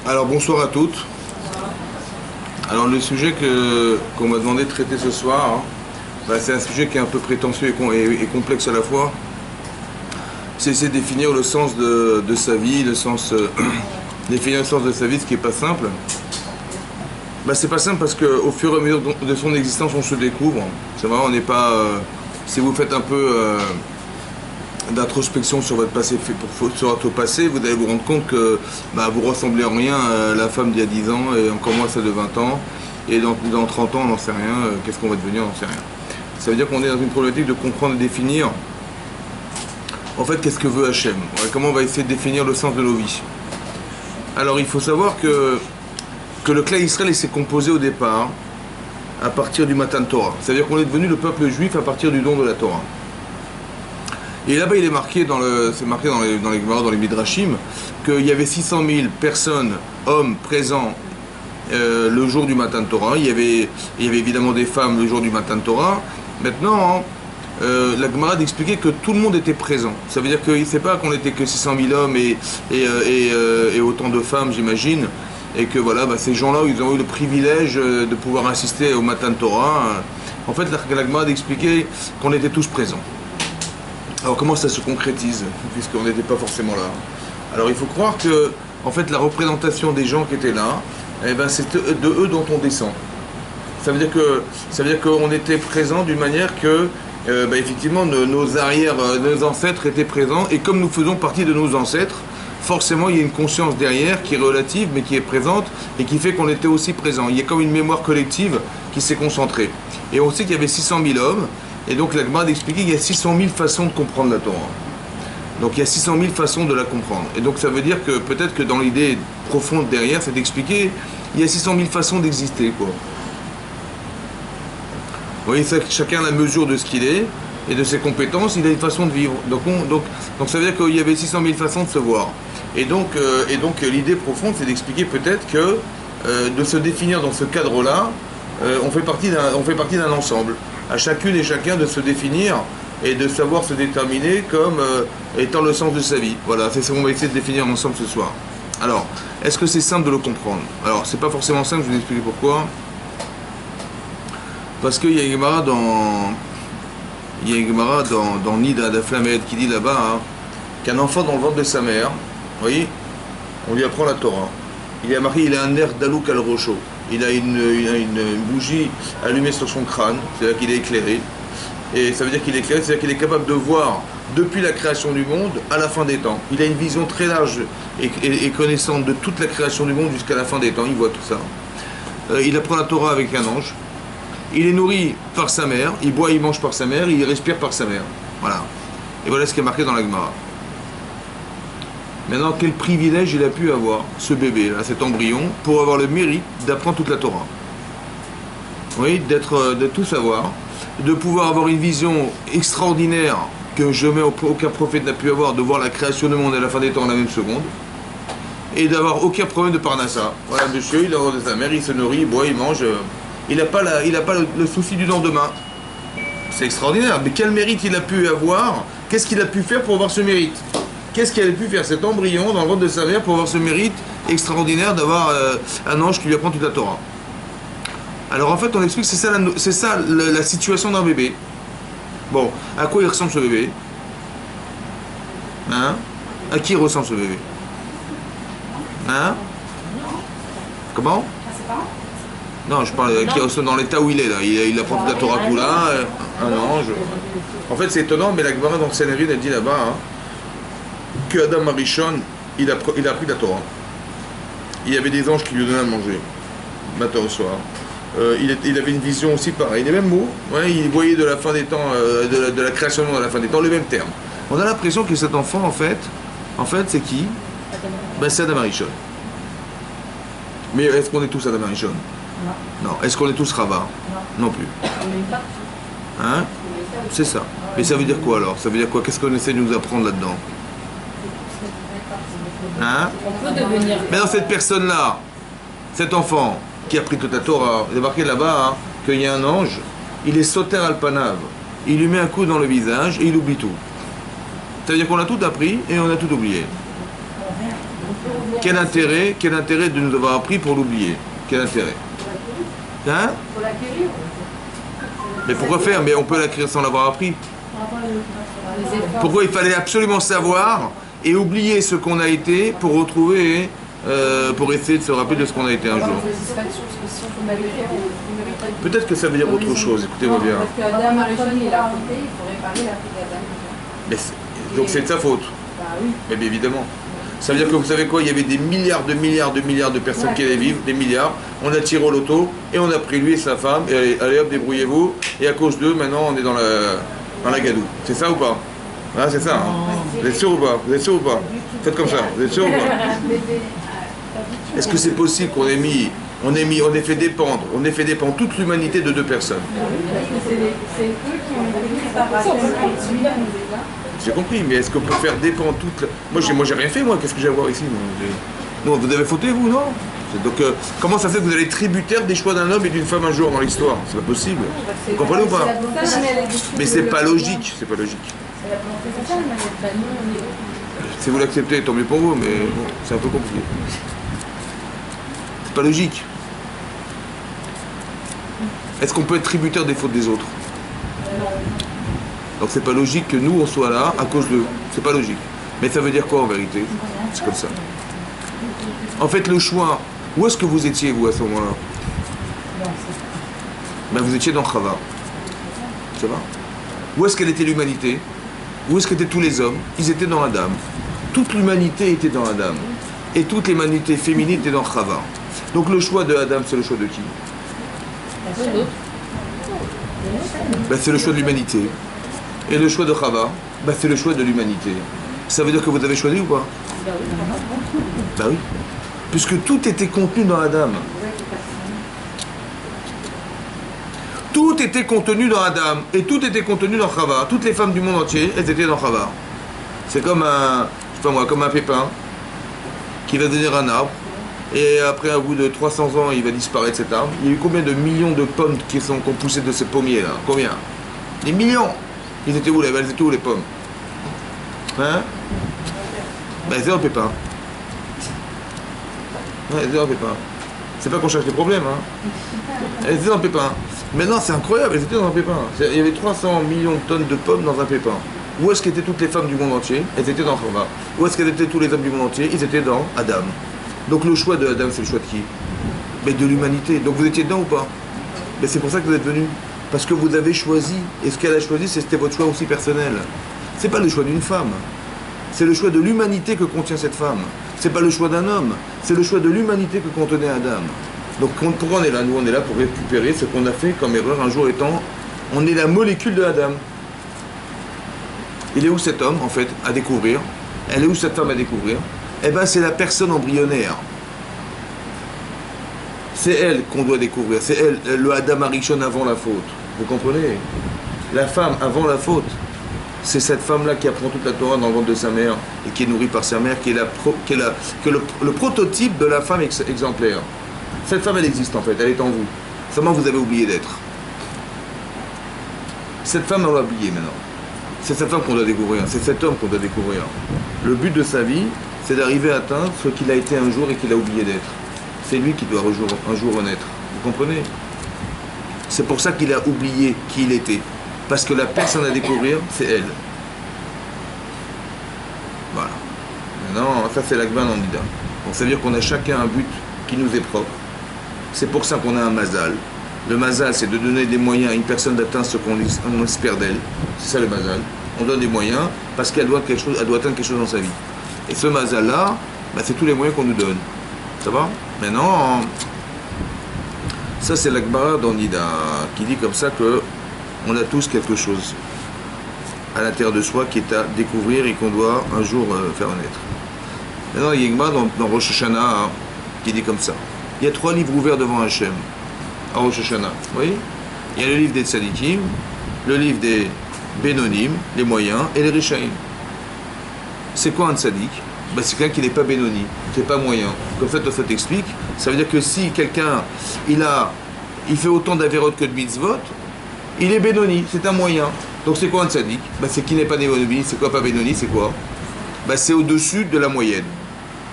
Alors bonsoir à toutes. Alors le sujet qu'on m'a demandé de traiter ce soir, c'est un sujet qui est un peu prétentieux et complexe à la fois. C'est essayer de définir le sens de sa vie, définir le sens de sa vie, ce qui n'est pas simple. C'est pas simple parce qu'au fur et à mesure de son existence, on se découvre. C'est vrai, on n'est pas... si vous faites un peu d'introspection sur votre passé, sur votre passé, vous allez vous rendre compte que vous ressemblez en rien à la femme d'il y a 10 ans et encore moins celle de 20 ans. Et dans 30 ans, on n'en sait rien. Qu'est-ce qu'on va devenir, on n'en sait rien. Ça veut dire qu'on est dans une problématique de comprendre et définir en fait qu'est-ce que veut Hachem. Comment on va essayer de définir le sens de nos vies. Alors il faut savoir que le clan Israël s'est composé au départ à partir du Matan Torah. C'est-à-dire qu'on est devenu le peuple juif à partir du don de la Torah. Et là-bas, il est marqué dans les Gemara, dans les Midrashim, qu'il y avait 600 000 personnes, hommes, présents le jour du Matan Torah. Il y avait évidemment des femmes le jour du Matan Torah. Maintenant, la Gemara expliquait que tout le monde était présent. Ça veut dire qu'il ne sait pas qu'on n'était que 600 000 hommes et autant de femmes, j'imagine. Et que voilà, ces gens-là, ils ont eu le privilège de pouvoir assister au Matan Torah. En fait, la Gemara expliquait qu'on était tous présents. Alors comment ça se concrétise, puisqu'on n'était pas forcément là? Alors il faut croire que, en fait, la représentation des gens qui étaient là, c'est de eux dont on descend. Ça veut dire qu'on était présents d'une manière que, effectivement, nos ancêtres étaient présents, et comme nous faisons partie de nos ancêtres, forcément il y a une conscience derrière qui est relative, mais qui est présente, et qui fait qu'on était aussi présents. Il y a comme une mémoire collective qui s'est concentrée. Et on sait qu'il y avait 600 000 hommes, et donc la Gemara expliquait qu'il y a 600 000 façons de comprendre la Torah. Donc il y a 600 000 façons de la comprendre. Et donc ça veut dire que peut-être que dans l'idée profonde derrière, c'est d'expliquer il y a 600 000 façons d'exister, quoi. Vous voyez, chacun a la mesure de ce qu'il est et de ses compétences, il a une façon de vivre. Donc ça veut dire qu'il y avait 600 000 façons de se voir. Et donc l'idée profonde, c'est d'expliquer peut-être que de se définir dans ce cadre-là, on fait partie d'un ensemble. À chacune et chacun de se définir et de savoir se déterminer comme étant le sens de sa vie. Voilà, c'est ce qu'on va essayer de définir ensemble ce soir. Alors, est-ce que c'est simple de le comprendre? Alors, c'est pas forcément simple, je vais vous expliquer pourquoi. Parce qu'il y a une Gemara dans Nida d'Aflamed qui dit là-bas qu'un enfant dans le ventre de sa mère, vous voyez, on lui apprend la Torah. Il est marqué, il a un air d'alouk al rocho. Il a une bougie allumée sur son crâne, c'est-à-dire qu'il est éclairé. Et ça veut dire qu'il est éclairé, c'est-à-dire qu'il est capable de voir depuis la création du monde à la fin des temps. Il a une vision très large et connaissante de toute la création du monde jusqu'à la fin des temps, il voit tout ça. Il apprend la Torah avec un ange. Il est nourri par sa mère, il boit, il mange par sa mère, il respire par sa mère. Voilà. Et voilà ce qui est marqué dans la Gemara. Maintenant, quel privilège il a pu avoir, ce bébé, là, cet embryon, pour avoir le mérite d'apprendre toute la Torah. Oui, de tout savoir, de pouvoir avoir une vision extraordinaire que jamais aucun prophète n'a pu avoir, de voir la création du monde à la fin des temps en la même seconde, et d'avoir aucun problème de parnassa. Voilà, monsieur, il a de sa mère, il se nourrit, il boit, il mange, il n'a pas le souci du lendemain. C'est extraordinaire, mais quel mérite il a pu avoir? Qu'est-ce qu'il a pu faire pour avoir ce mérite? Qu'est-ce qu'elle a pu faire cet embryon dans le ventre de sa mère pour avoir ce mérite extraordinaire d'avoir un ange qui lui apprend toute la Torah? Alors en fait on explique que c'est ça la situation d'un bébé. Bon, à quoi il ressemble ce bébé? À qui ressemble ce bébé? Comment? Non, je parle à qui ressemble dans l'état où il est là. Il apprend toute la Torah tout là, un ange. En fait c'est étonnant, mais la Gemara dans le Sanhedrin elle dit là-bas que Adam Arishon, il a appris la Torah. Il y avait des anges qui lui donnaient à manger, matin au soir. Il avait une vision aussi pareille, les mêmes mots. Ouais, il voyait de la fin des temps, de la création du monde à la fin des temps, les mêmes termes. On a l'impression que cet enfant, en fait c'est qui? C'est Adam Arishon. Mais est-ce qu'on est tous Adam Arishon? Non. Est-ce qu'on est tous Rava? Non plus. C'est ça. Mais ça veut dire quoi alors? Ça veut dire quoi? Qu'est-ce qu'on essaie de nous apprendre là-dedans? Mais dans cette personne-là, cet enfant qui a pris toute la Torah, il est marqué là-bas qu'il y a un ange, il est sauter al-panav, il lui met un coup dans le visage et il oublie tout. Ça veut dire qu'on a tout appris et on a tout oublié. Quel intérêt de nous avoir appris pour l'oublier? Quel intérêt? Hein? Pour l'acquérir. Mais pourquoi faire? Mais on peut l'acquérir sans l'avoir appris. Pourquoi il fallait absolument savoir et oublier ce qu'on a été pour retrouver, pour essayer de se rappeler de ce qu'on a été un jour? Peut-être que ça veut dire autre chose, écoutez-moi bien. Parce qu'Adam a réussi, il a raconté, il faut réparer la faute d'Adam. Donc c'est de sa faute. Bah oui. Mais bien évidemment. Ça veut dire que vous savez quoi? Il y avait des milliards de personnes qui allaient vivre, des milliards. On a tiré au loto et on a pris lui et sa femme. Et allez hop, débrouillez-vous. Et à cause d'eux, maintenant on est dans la gadoue. C'est ça ou pas? Ah, c'est ça. Hein? Vous êtes sûr ou pas? Vous êtes sûr ou pas? Faites comme ça. Vous êtes sûr ou pas? Est-ce que c'est possible qu'on ait on ait fait dépendre toute l'humanité de deux personnes? C'est eux qui ont pris par rapport. J'ai compris, mais est-ce qu'on peut faire dépendre toute... Moi, j'ai rien fait, moi. Qu'est-ce que j'ai à voir ici? Non, vous avez fauté, vous, non? Donc, comment ça fait que vous allez être tributaire des choix d'un homme et d'une femme un jour dans l'histoire? C'est pas possible. Vous comprenez ou pas? Mais c'est pas logique. C'est pas logique. Si vous l'acceptez, tant mieux pour vous, mais bon, c'est un peu compliqué. C'est pas logique. Est-ce qu'on peut être tributaire des fautes des autres? Donc c'est pas logique que nous on soit là à cause d'eux. C'est pas logique. Mais ça veut dire quoi en vérité? C'est comme ça. En fait le choix, où est-ce que vous étiez vous à ce moment-là? Ben, vous étiez dans Chava. Ça va? Où est-ce qu'elle était l'humanité? Où est-ce qu'étaient tous les hommes? Ils étaient dans Adam. Toute l'humanité était dans Adam. Et toute l'humanité féminine était dans Chava. Donc le choix de Adam, c'est le choix de qui? Ben, c'est le choix de l'humanité. Et le choix de Chava, ben, c'est le choix de l'humanité. Ça veut dire que vous avez choisi ou pas? Ben oui. Puisque tout était contenu dans Adam. Tout était contenu dans Adam. Et tout était contenu dans Chava. Toutes les femmes du monde entier, elles étaient dans Chava. C'est comme comme un pépin qui va devenir un arbre. Et après, au bout de 300 ans, il va disparaître cet arbre. Il y a eu combien de millions de pommes qui ont poussé de ces pommiers là? Combien? Des millions! Ils étaient où les pommes? Hein? Ben, c'est un pépin. Ouais, c'est un pépin. C'est pas qu'on cherche des problèmes, hein? Elles étaient dans le pépin. Maintenant, c'est incroyable, elles étaient dans un pépin. Il y avait 300 millions de tonnes de pommes dans un pépin. Où est-ce qu'étaient toutes les femmes du monde entier? Elles étaient dans Chava. Où est-ce qu'étaient tous les hommes du monde entier? Ils étaient dans Adam. Donc le choix de Adam, c'est le choix de qui? Mais de l'humanité. Donc vous étiez dedans ou pas? Mais c'est pour ça que vous êtes venus. Parce que vous avez choisi. Et ce qu'elle a choisi, c'était votre choix aussi personnel. C'est pas le choix d'une femme. C'est le choix de l'humanité que contient cette femme. C'est pas le choix d'un homme. C'est le choix de l'humanité que contenait Adam. Donc pourquoi on est là? Nous, on est là pour récupérer ce qu'on a fait comme erreur un jour étant... On est la molécule de Adam. Il est où cet homme, en fait, à découvrir? Elle est où cette femme à découvrir? Eh bien, c'est la personne embryonnaire. C'est elle qu'on doit découvrir. C'est elle, le Adam Arishon avant la faute. Vous comprenez? La femme avant la faute. C'est cette femme-là qui apprend toute la Torah dans le ventre de sa mère et qui est nourrie par sa mère, qui est, le prototype de la femme exemplaire. Cette femme, elle existe en fait, elle est en vous. Seulement, vous avez oublié d'être. Cette femme, on l'a oublié maintenant. C'est cette femme qu'on doit découvrir, c'est cet homme qu'on doit découvrir. Le but de sa vie, c'est d'arriver à atteindre ce qu'il a été un jour et qu'il a oublié d'être. C'est lui qui doit un jour renaître. Vous comprenez? C'est pour ça qu'il a oublié qui il était. Parce que la personne à découvrir, c'est elle. Voilà. Maintenant, ça c'est l'Akban en Nida. Donc ça veut dire qu'on a chacun un but qui nous est propre. C'est pour ça qu'on a un mazal. Le mazal, c'est de donner des moyens à une personne d'atteindre ce qu'on espère d'elle. C'est ça le mazal. On donne des moyens parce qu'elle doit atteindre quelque chose dans sa vie. Et ce mazal-là, bah, c'est tous les moyens qu'on nous donne. Ça va? Maintenant, ça c'est l'Akbara dans Nida, qui dit comme ça que on a tous quelque chose à l'intérieur de soi qui est à découvrir et qu'on doit un jour faire naître. Maintenant, il y a une dans Rosh Hashanah qui dit comme ça. Il y a 3 livres ouverts devant Hachem à Rosh Hashanah. Vous voyez? Il y a le livre des Tzadikim, le livre des Bénonim, les moyens, et les Rishaïm. C'est quoi un Tzadik? Ben, c'est quelqu'un qui n'est pas Bénoni, qui n'est pas moyen. Comme ça, Tosfot explique. Ça veut dire que si quelqu'un, il fait autant d'Averot que de mitzvot, il est Bénoni, c'est un moyen. Donc c'est quoi un Tzadik? Ben, c'est qui n'est pas Bénoni. C'est quoi pas Bénoni? C'est quoi? Ben, c'est au-dessus de la moyenne.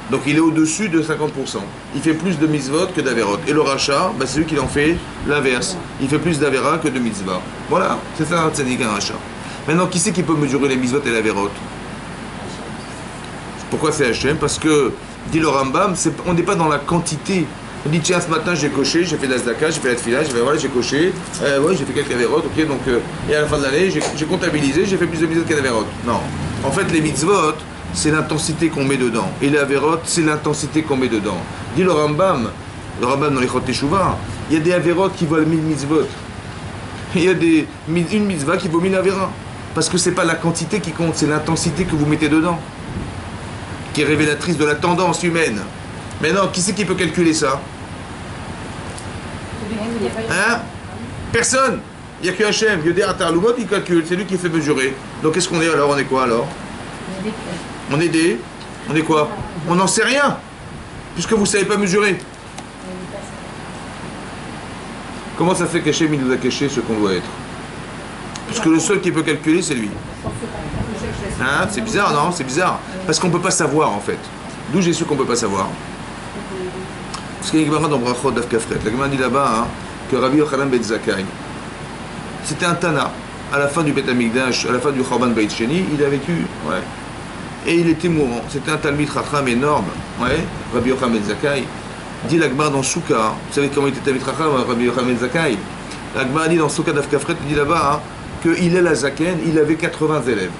Donc il est au-dessus de 50%. Il fait plus de mitzvot que d'averot. Et le rachat, c'est lui qui en fait l'inverse. Il fait plus d'avera que de mitzvah. Voilà, c'est ça un tzaddik, un rachat. Maintenant, qui c'est qui peut mesurer les mitzvot et l'averot? Pourquoi c'est Hachem? Parce que, dit le Rambam, on n'est pas dans la quantité. On dit, tiens, ce matin j'ai coché, j'ai fait de la zdaka, j'ai fait la tefila, j'ai coché, j'ai fait quelques averot, ok, donc, et à la fin de l'année, j'ai comptabilisé, j'ai fait plus de mitzvot que d'averot. Non. En fait, les mitzvot, c'est l'intensité qu'on met dedans. Et les averot, c'est l'intensité qu'on met dedans. Dit le Rambam dans les Chot Teshuvah, il y a des averot qui valent 1000 mitzvot. Il y a une mitzvah qui vaut 1000 avera. Parce que c'est pas la quantité qui compte, c'est l'intensité que vous mettez dedans. Qui est révélatrice de la tendance humaine. Maintenant, qui c'est qui peut calculer ça? Hein? Personne. Il n'y a que Hachem. Lumot, il calcule, c'est lui qui fait mesurer. Donc qu'est-ce qu'on est alors? On est quoi alors? On est quoi? On n'en sait rien, puisque vous ne savez pas mesurer. Comment ça fait qu'Hachem il nous a caché ce qu'on doit être? Puisque le seul qui peut calculer, c'est lui. Hein? C'est bizarre, non? C'est bizarre. Parce qu'on ne peut pas savoir, en fait. D'où j'ai su qu'on ne peut pas savoir? Parce qu'il y a une Gemara dans Brachot Daf Kafret. La Gemara dit là-bas que Rabbi Yochanan ben Zakkai, c'était un Tana. À la fin du Beth Amikdash, à la fin du Chorban Beit Sheni, il a vécu, ouais. Et il était mourant. C'était un Talmid Chacham énorme, ouais. Rabbi Yochanan ben Zakkai. Dit la Gemara dans Souka. Vous savez comment il était Talmid Chacham, Rabbi Yochanan ben Zakkai? La Gemara dit dans Souka Daf Kafret, il dit là-bas que Hillel HaZaken, il avait 80 élèves.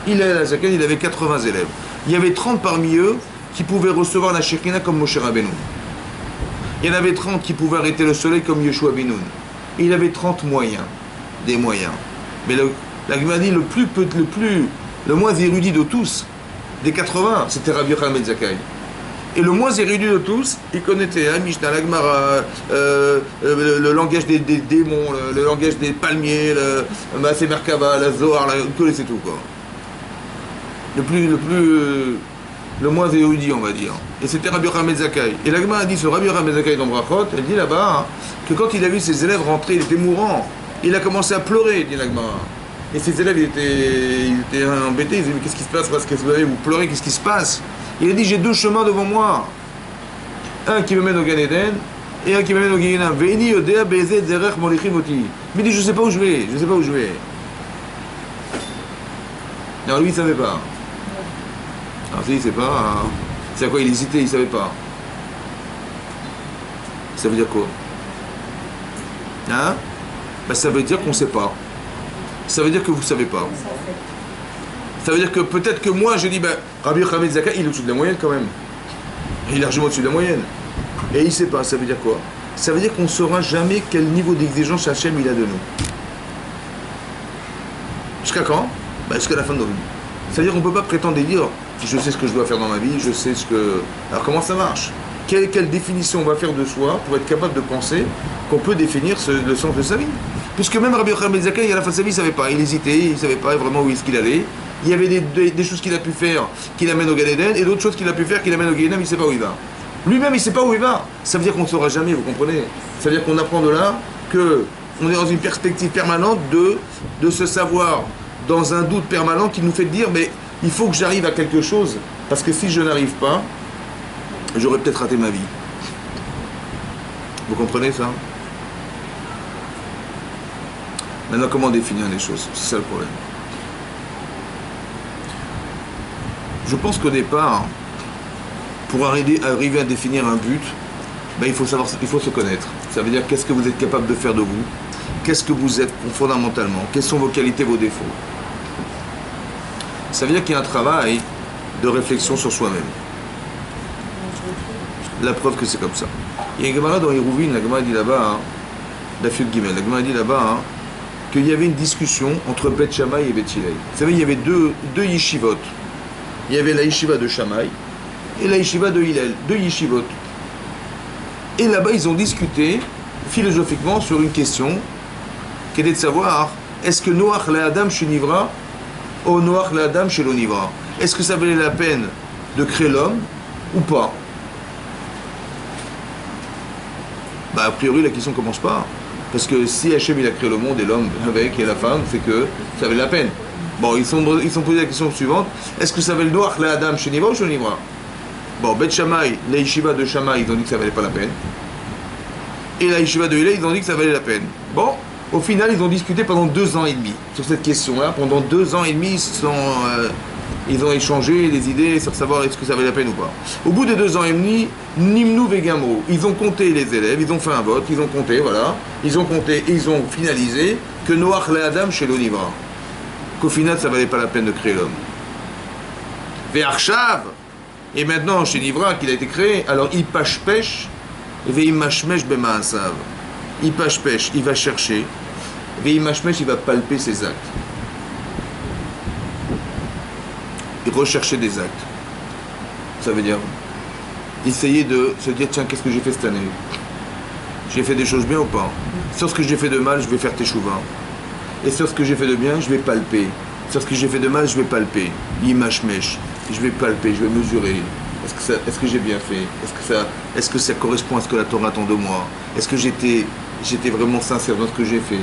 Hillel HaZaken, il avait 80 élèves. Il y avait 30 parmi eux qui pouvaient recevoir la Shekhina comme Moshe Rabbeinu. Il y en avait 30 qui pouvaient arrêter le soleil comme Yeshua ben Nun. Et il avait 30 moyens, des moyens. Mais la Gemara dit le moins érudit de tous, des 80, c'était Rabbi Yochanan ben Zakkai. Et le moins érudit de tous, il connaissait Mishnah, la Gemara, le langage des démons, le langage des palmiers, le Maaseh Merkava, la Zohar, il connaissait tout, quoi. Le moins érudit, on va dire. Et c'était Rabbi Yochanan ben Zakkai. Et la Gemara a dit sur Rabbi Yochanan ben Zakkai dans Brachot, elle dit là-bas que quand il a vu ses élèves rentrer, il était mourant. Il a commencé à pleurer, dit la Gemara. Et ses élèves, ils étaient embêtés. Ils disaient, mais qu'est-ce qui se passe? Parce que vous pleurez, qu'est-ce qui se passe? Il a dit, j'ai deux chemins devant moi. Un qui me mène au Gan Eden et un qui me mène au Gehinam. Veini odea be'ezeh derech molichim oti. Il dit, je ne sais pas où je vais. Non, lui, il ne savait pas. Alors, il ne sait pas. C'est à quoi il hésitait, il ne savait pas. Ça veut dire quoi? Hein? Ça veut dire qu'on ne sait pas. Ça veut dire que vous ne savez pas. Ça veut dire que peut-être que moi, je dis, Rabbi Yochanan ben Zakkai, il est au-dessus de la moyenne quand même. Il est largement au-dessus de la moyenne. Et il ne sait pas. Ça veut dire quoi? Ça veut dire qu'on ne saura jamais quel niveau d'exigence Hachem il a de nous. Jusqu'à quand? Jusqu'à la fin de nos vies. Ça veut dire qu'on ne peut pas prétendre et dire, je sais ce que je dois faire dans ma vie, je sais ce que... Alors comment ça marche? Quelle définition on va faire de soi pour être capable de penser qu'on peut définir le sens de sa vie? Puisque même Rabbi Yochanan ben Zakkai, à la fin de sa vie, il ne savait pas. Il hésitait, il ne savait pas vraiment où est-ce qu'il allait. Il y avait des choses qu'il a pu faire qui l'amènent au Gan Eden et d'autres choses qu'il a pu faire qui l'amènent au Gehinam, il ne sait pas où il va. Lui-même, il ne sait pas où il va. Ça veut dire qu'on ne saura jamais, vous comprenez? Ça veut dire qu'on apprend de là qu'on est dans une perspective permanente de se savoir dans un doute permanent qui nous fait dire, mais il faut que j'arrive à quelque chose, parce que si je n'arrive pas, j'aurais peut-être raté ma vie. Vous comprenez ça? Maintenant, comment définir les choses? C'est ça le problème. Je pense qu'au départ, pour arriver à définir un but, il faut se connaître. Ça veut dire qu'est-ce que vous êtes capable de faire de vous, qu'est-ce que vous êtes fondamentalement, quelles sont vos qualités, vos défauts. Ça veut dire qu'il y a un travail de réflexion sur soi-même. La preuve que c'est comme ça. Il y a une Gemara dans Hérouvine, la Gemara dit là-bas, d'Afiud Gimel, la Gemara dit là-bas, qu'il y avait une discussion entre Beth Shammai et Beth Hillel. Vous savez, il y avait deux yeshivot. Il y avait la yeshiva de Shammai et la yeshiva de Hillel, deux yeshivot. Et là-bas, ils ont discuté philosophiquement sur une question qui était de savoir, est-ce que Noach la Adam chez Nivra ou Noach la Adam chez l'Onivra? Est-ce que ça valait la peine de créer l'homme ou pas? A priori, la question ne commence pas. Parce que si Hachem il a créé le monde et l'homme avec et la femme, c'est que ça valait la peine. Bon, ils sont posés la question suivante. Est-ce que ça valait le Noach la Adam chez Nivra ou chez Nivra? Bon, Bet Shammai, la yeshiva de Shammai, ils ont dit que ça valait pas la peine. Et la yeshiva de Hillel, ils ont dit que ça valait la peine. Bon, au final, ils ont discuté pendant 2 ans et demi sur cette question-là. Pendant 2 ans et demi, ils ont échangé des idées sur savoir est-ce que ça valait la peine ou pas. Au bout de 2 ans et demi, Nimnu Vegamro, ils ont compté les élèves, ils ont fait un vote, ils ont compté, voilà. Ils ont compté et ils ont finalisé que Noach la Adam chez l'Onivra. Qu'au final, ça valait pas la peine de créer l'homme. Ve'arshav, et maintenant chez Nivra qu'il a été créé, alors il pêche. Ve'imashmesh bema'asav. Il pêche, il va chercher. Ve'imashmesh, il va palper ses actes. Et rechercher des actes. Ça veut dire essayer de se dire tiens, qu'est-ce que j'ai fait cette année? J'ai fait des choses bien ou pas? Sur ce que j'ai fait de mal, je vais faire teshuva. Et sur ce que j'ai fait de bien, je vais palper. Sur ce que j'ai fait de mal, je vais palper. Imashmesh. Je vais palper, je vais mesurer. Est-ce que j'ai bien fait? Est-ce que ça correspond à ce que la Torah attend de moi? Est-ce que j'étais vraiment sincère dans ce que j'ai fait?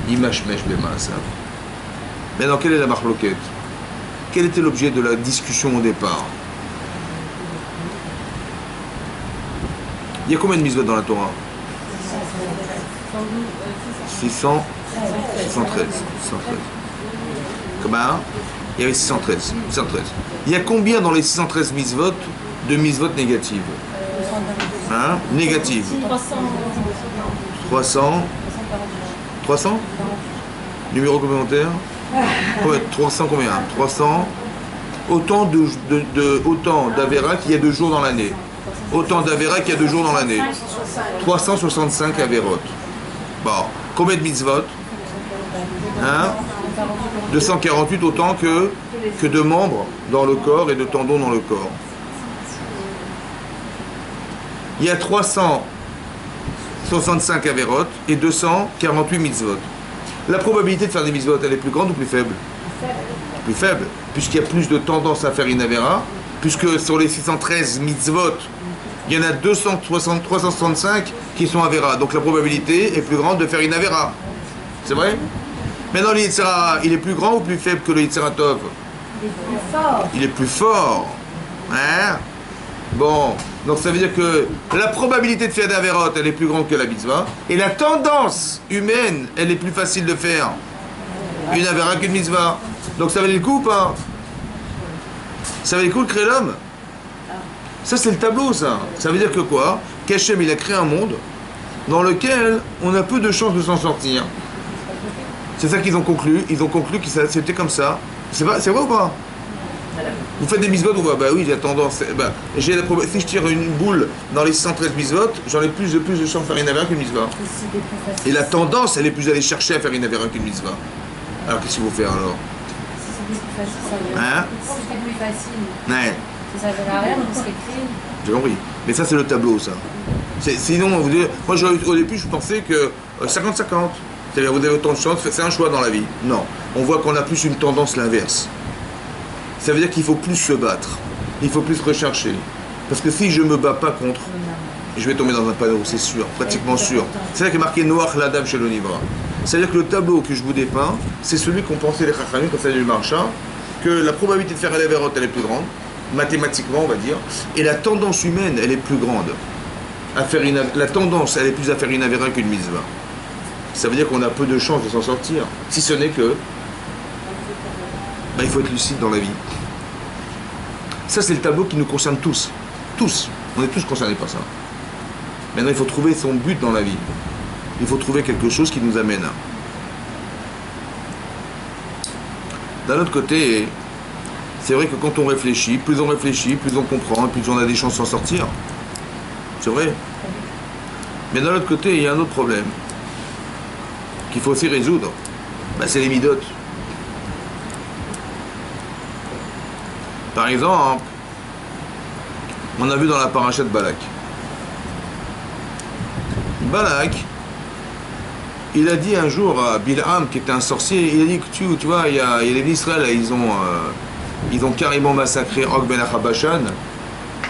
Imashmesh bema'asav. Maintenant, quelle est la marloquette? Quel était l'objet de la discussion au départ? Il y a combien de mitzvot dans la Torah? 613. Comment? Il y avait 613. Il y a combien dans les 613 mitzvot de mitzvot négatives? Hein? Négatives. 300. Numéro complémentaire? 300 combien? 300. Autant d'Avera qu'il y a 2 jours dans l'année. Autant d'Avera qu'il y a 2 jours dans l'année. 365 Averot. Bon, combien de mitzvot? Hein? 248 autant que de membres dans le corps et de tendons dans le corps. Il y a 365 Averot et 248 mitzvot. La probabilité de faire des mitzvot, elle est plus grande ou plus faible? Plus faible, puisqu'il y a plus de tendance à faire une Avera, puisque sur les 613 mitzvot, il y en a 365 qui sont Avera. Donc la probabilité est plus grande de faire une Avera. C'est vrai? Maintenant, le Yitzhara, il est plus grand ou plus faible que le Yitzhara Tov? Il est plus fort. Il est plus fort. Hein? Bon, donc ça veut dire que la probabilité de faire des Averot, elle est plus grande que la mitzvah. Et la tendance humaine, elle est plus facile de faire une Avera qu'une mitzvah. Donc ça valait le coup ou pas? Ça valait le coup de créer l'homme? Ça, c'est le tableau, ça. Ça veut dire que quoi? Qu'Hachem, il a créé un monde dans lequel on a peu de chances de s'en sortir. C'est ça qu'ils ont conclu. Ils ont conclu que c'était comme ça. C'est vrai ou pas? Vous faites des mitzvot ou pas? Bah oui, j'ai tendance. Si je tire une boule dans les 113 mitzvot, j'en ai plus de chances de faire une avera qu'une mitzvah. Et la tendance, elle est plus d'aller chercher à faire une avera qu'une mitzvah. Alors qu'est-ce qu'il faut faire alors? Si c'était plus facile, ça veut Hein? c'était plus facile. Ouais. Si ça veut rien, on serait créé. J'ai compris. Mais ça, c'est le tableau, ça. Sinon, moi, au début, je pensais que 50-50. C'est-à-dire, vous avez autant de chance, c'est un choix dans la vie. Non. On voit qu'on a plus une tendance l'inverse. Ça veut dire qu'il faut plus se battre. Il faut plus rechercher. Parce que si je ne me bats pas contre, je vais tomber dans un panneau, c'est sûr, pratiquement sûr. C'est là qu'il est marqué Noach la Adam chez l'Onivra. C'est-à-dire que le tableau que je vous dépeins, c'est celui qu'ont pensé les Chachamim quand ça du marcha, que la probabilité de faire la Averot, elle est plus grande, mathématiquement, on va dire, et la tendance humaine, elle est plus grande. La tendance, elle est plus à faire une Avera qu'une mitzvah. Ça veut dire qu'on a peu de chances de s'en sortir. Si ce n'est que, il faut être lucide dans la vie. Ça, c'est le tableau qui nous concerne tous. Tous. On est tous concernés par ça. Maintenant, il faut trouver son but dans la vie. Il faut trouver quelque chose qui nous amène. D'un autre côté, c'est vrai que quand on réfléchit, plus on comprend, plus on a des chances de s'en sortir. C'est vrai. Mais d'un autre côté, il y a un autre problème qu'il faut aussi résoudre. C'est les midotes. Par exemple, on a vu dans la paracha de Balak. Balak, il a dit un jour à Bilham, qui était un sorcier, il a dit que tu vois, il y a les Israël, ils ont carrément massacré Og ben Achabashan,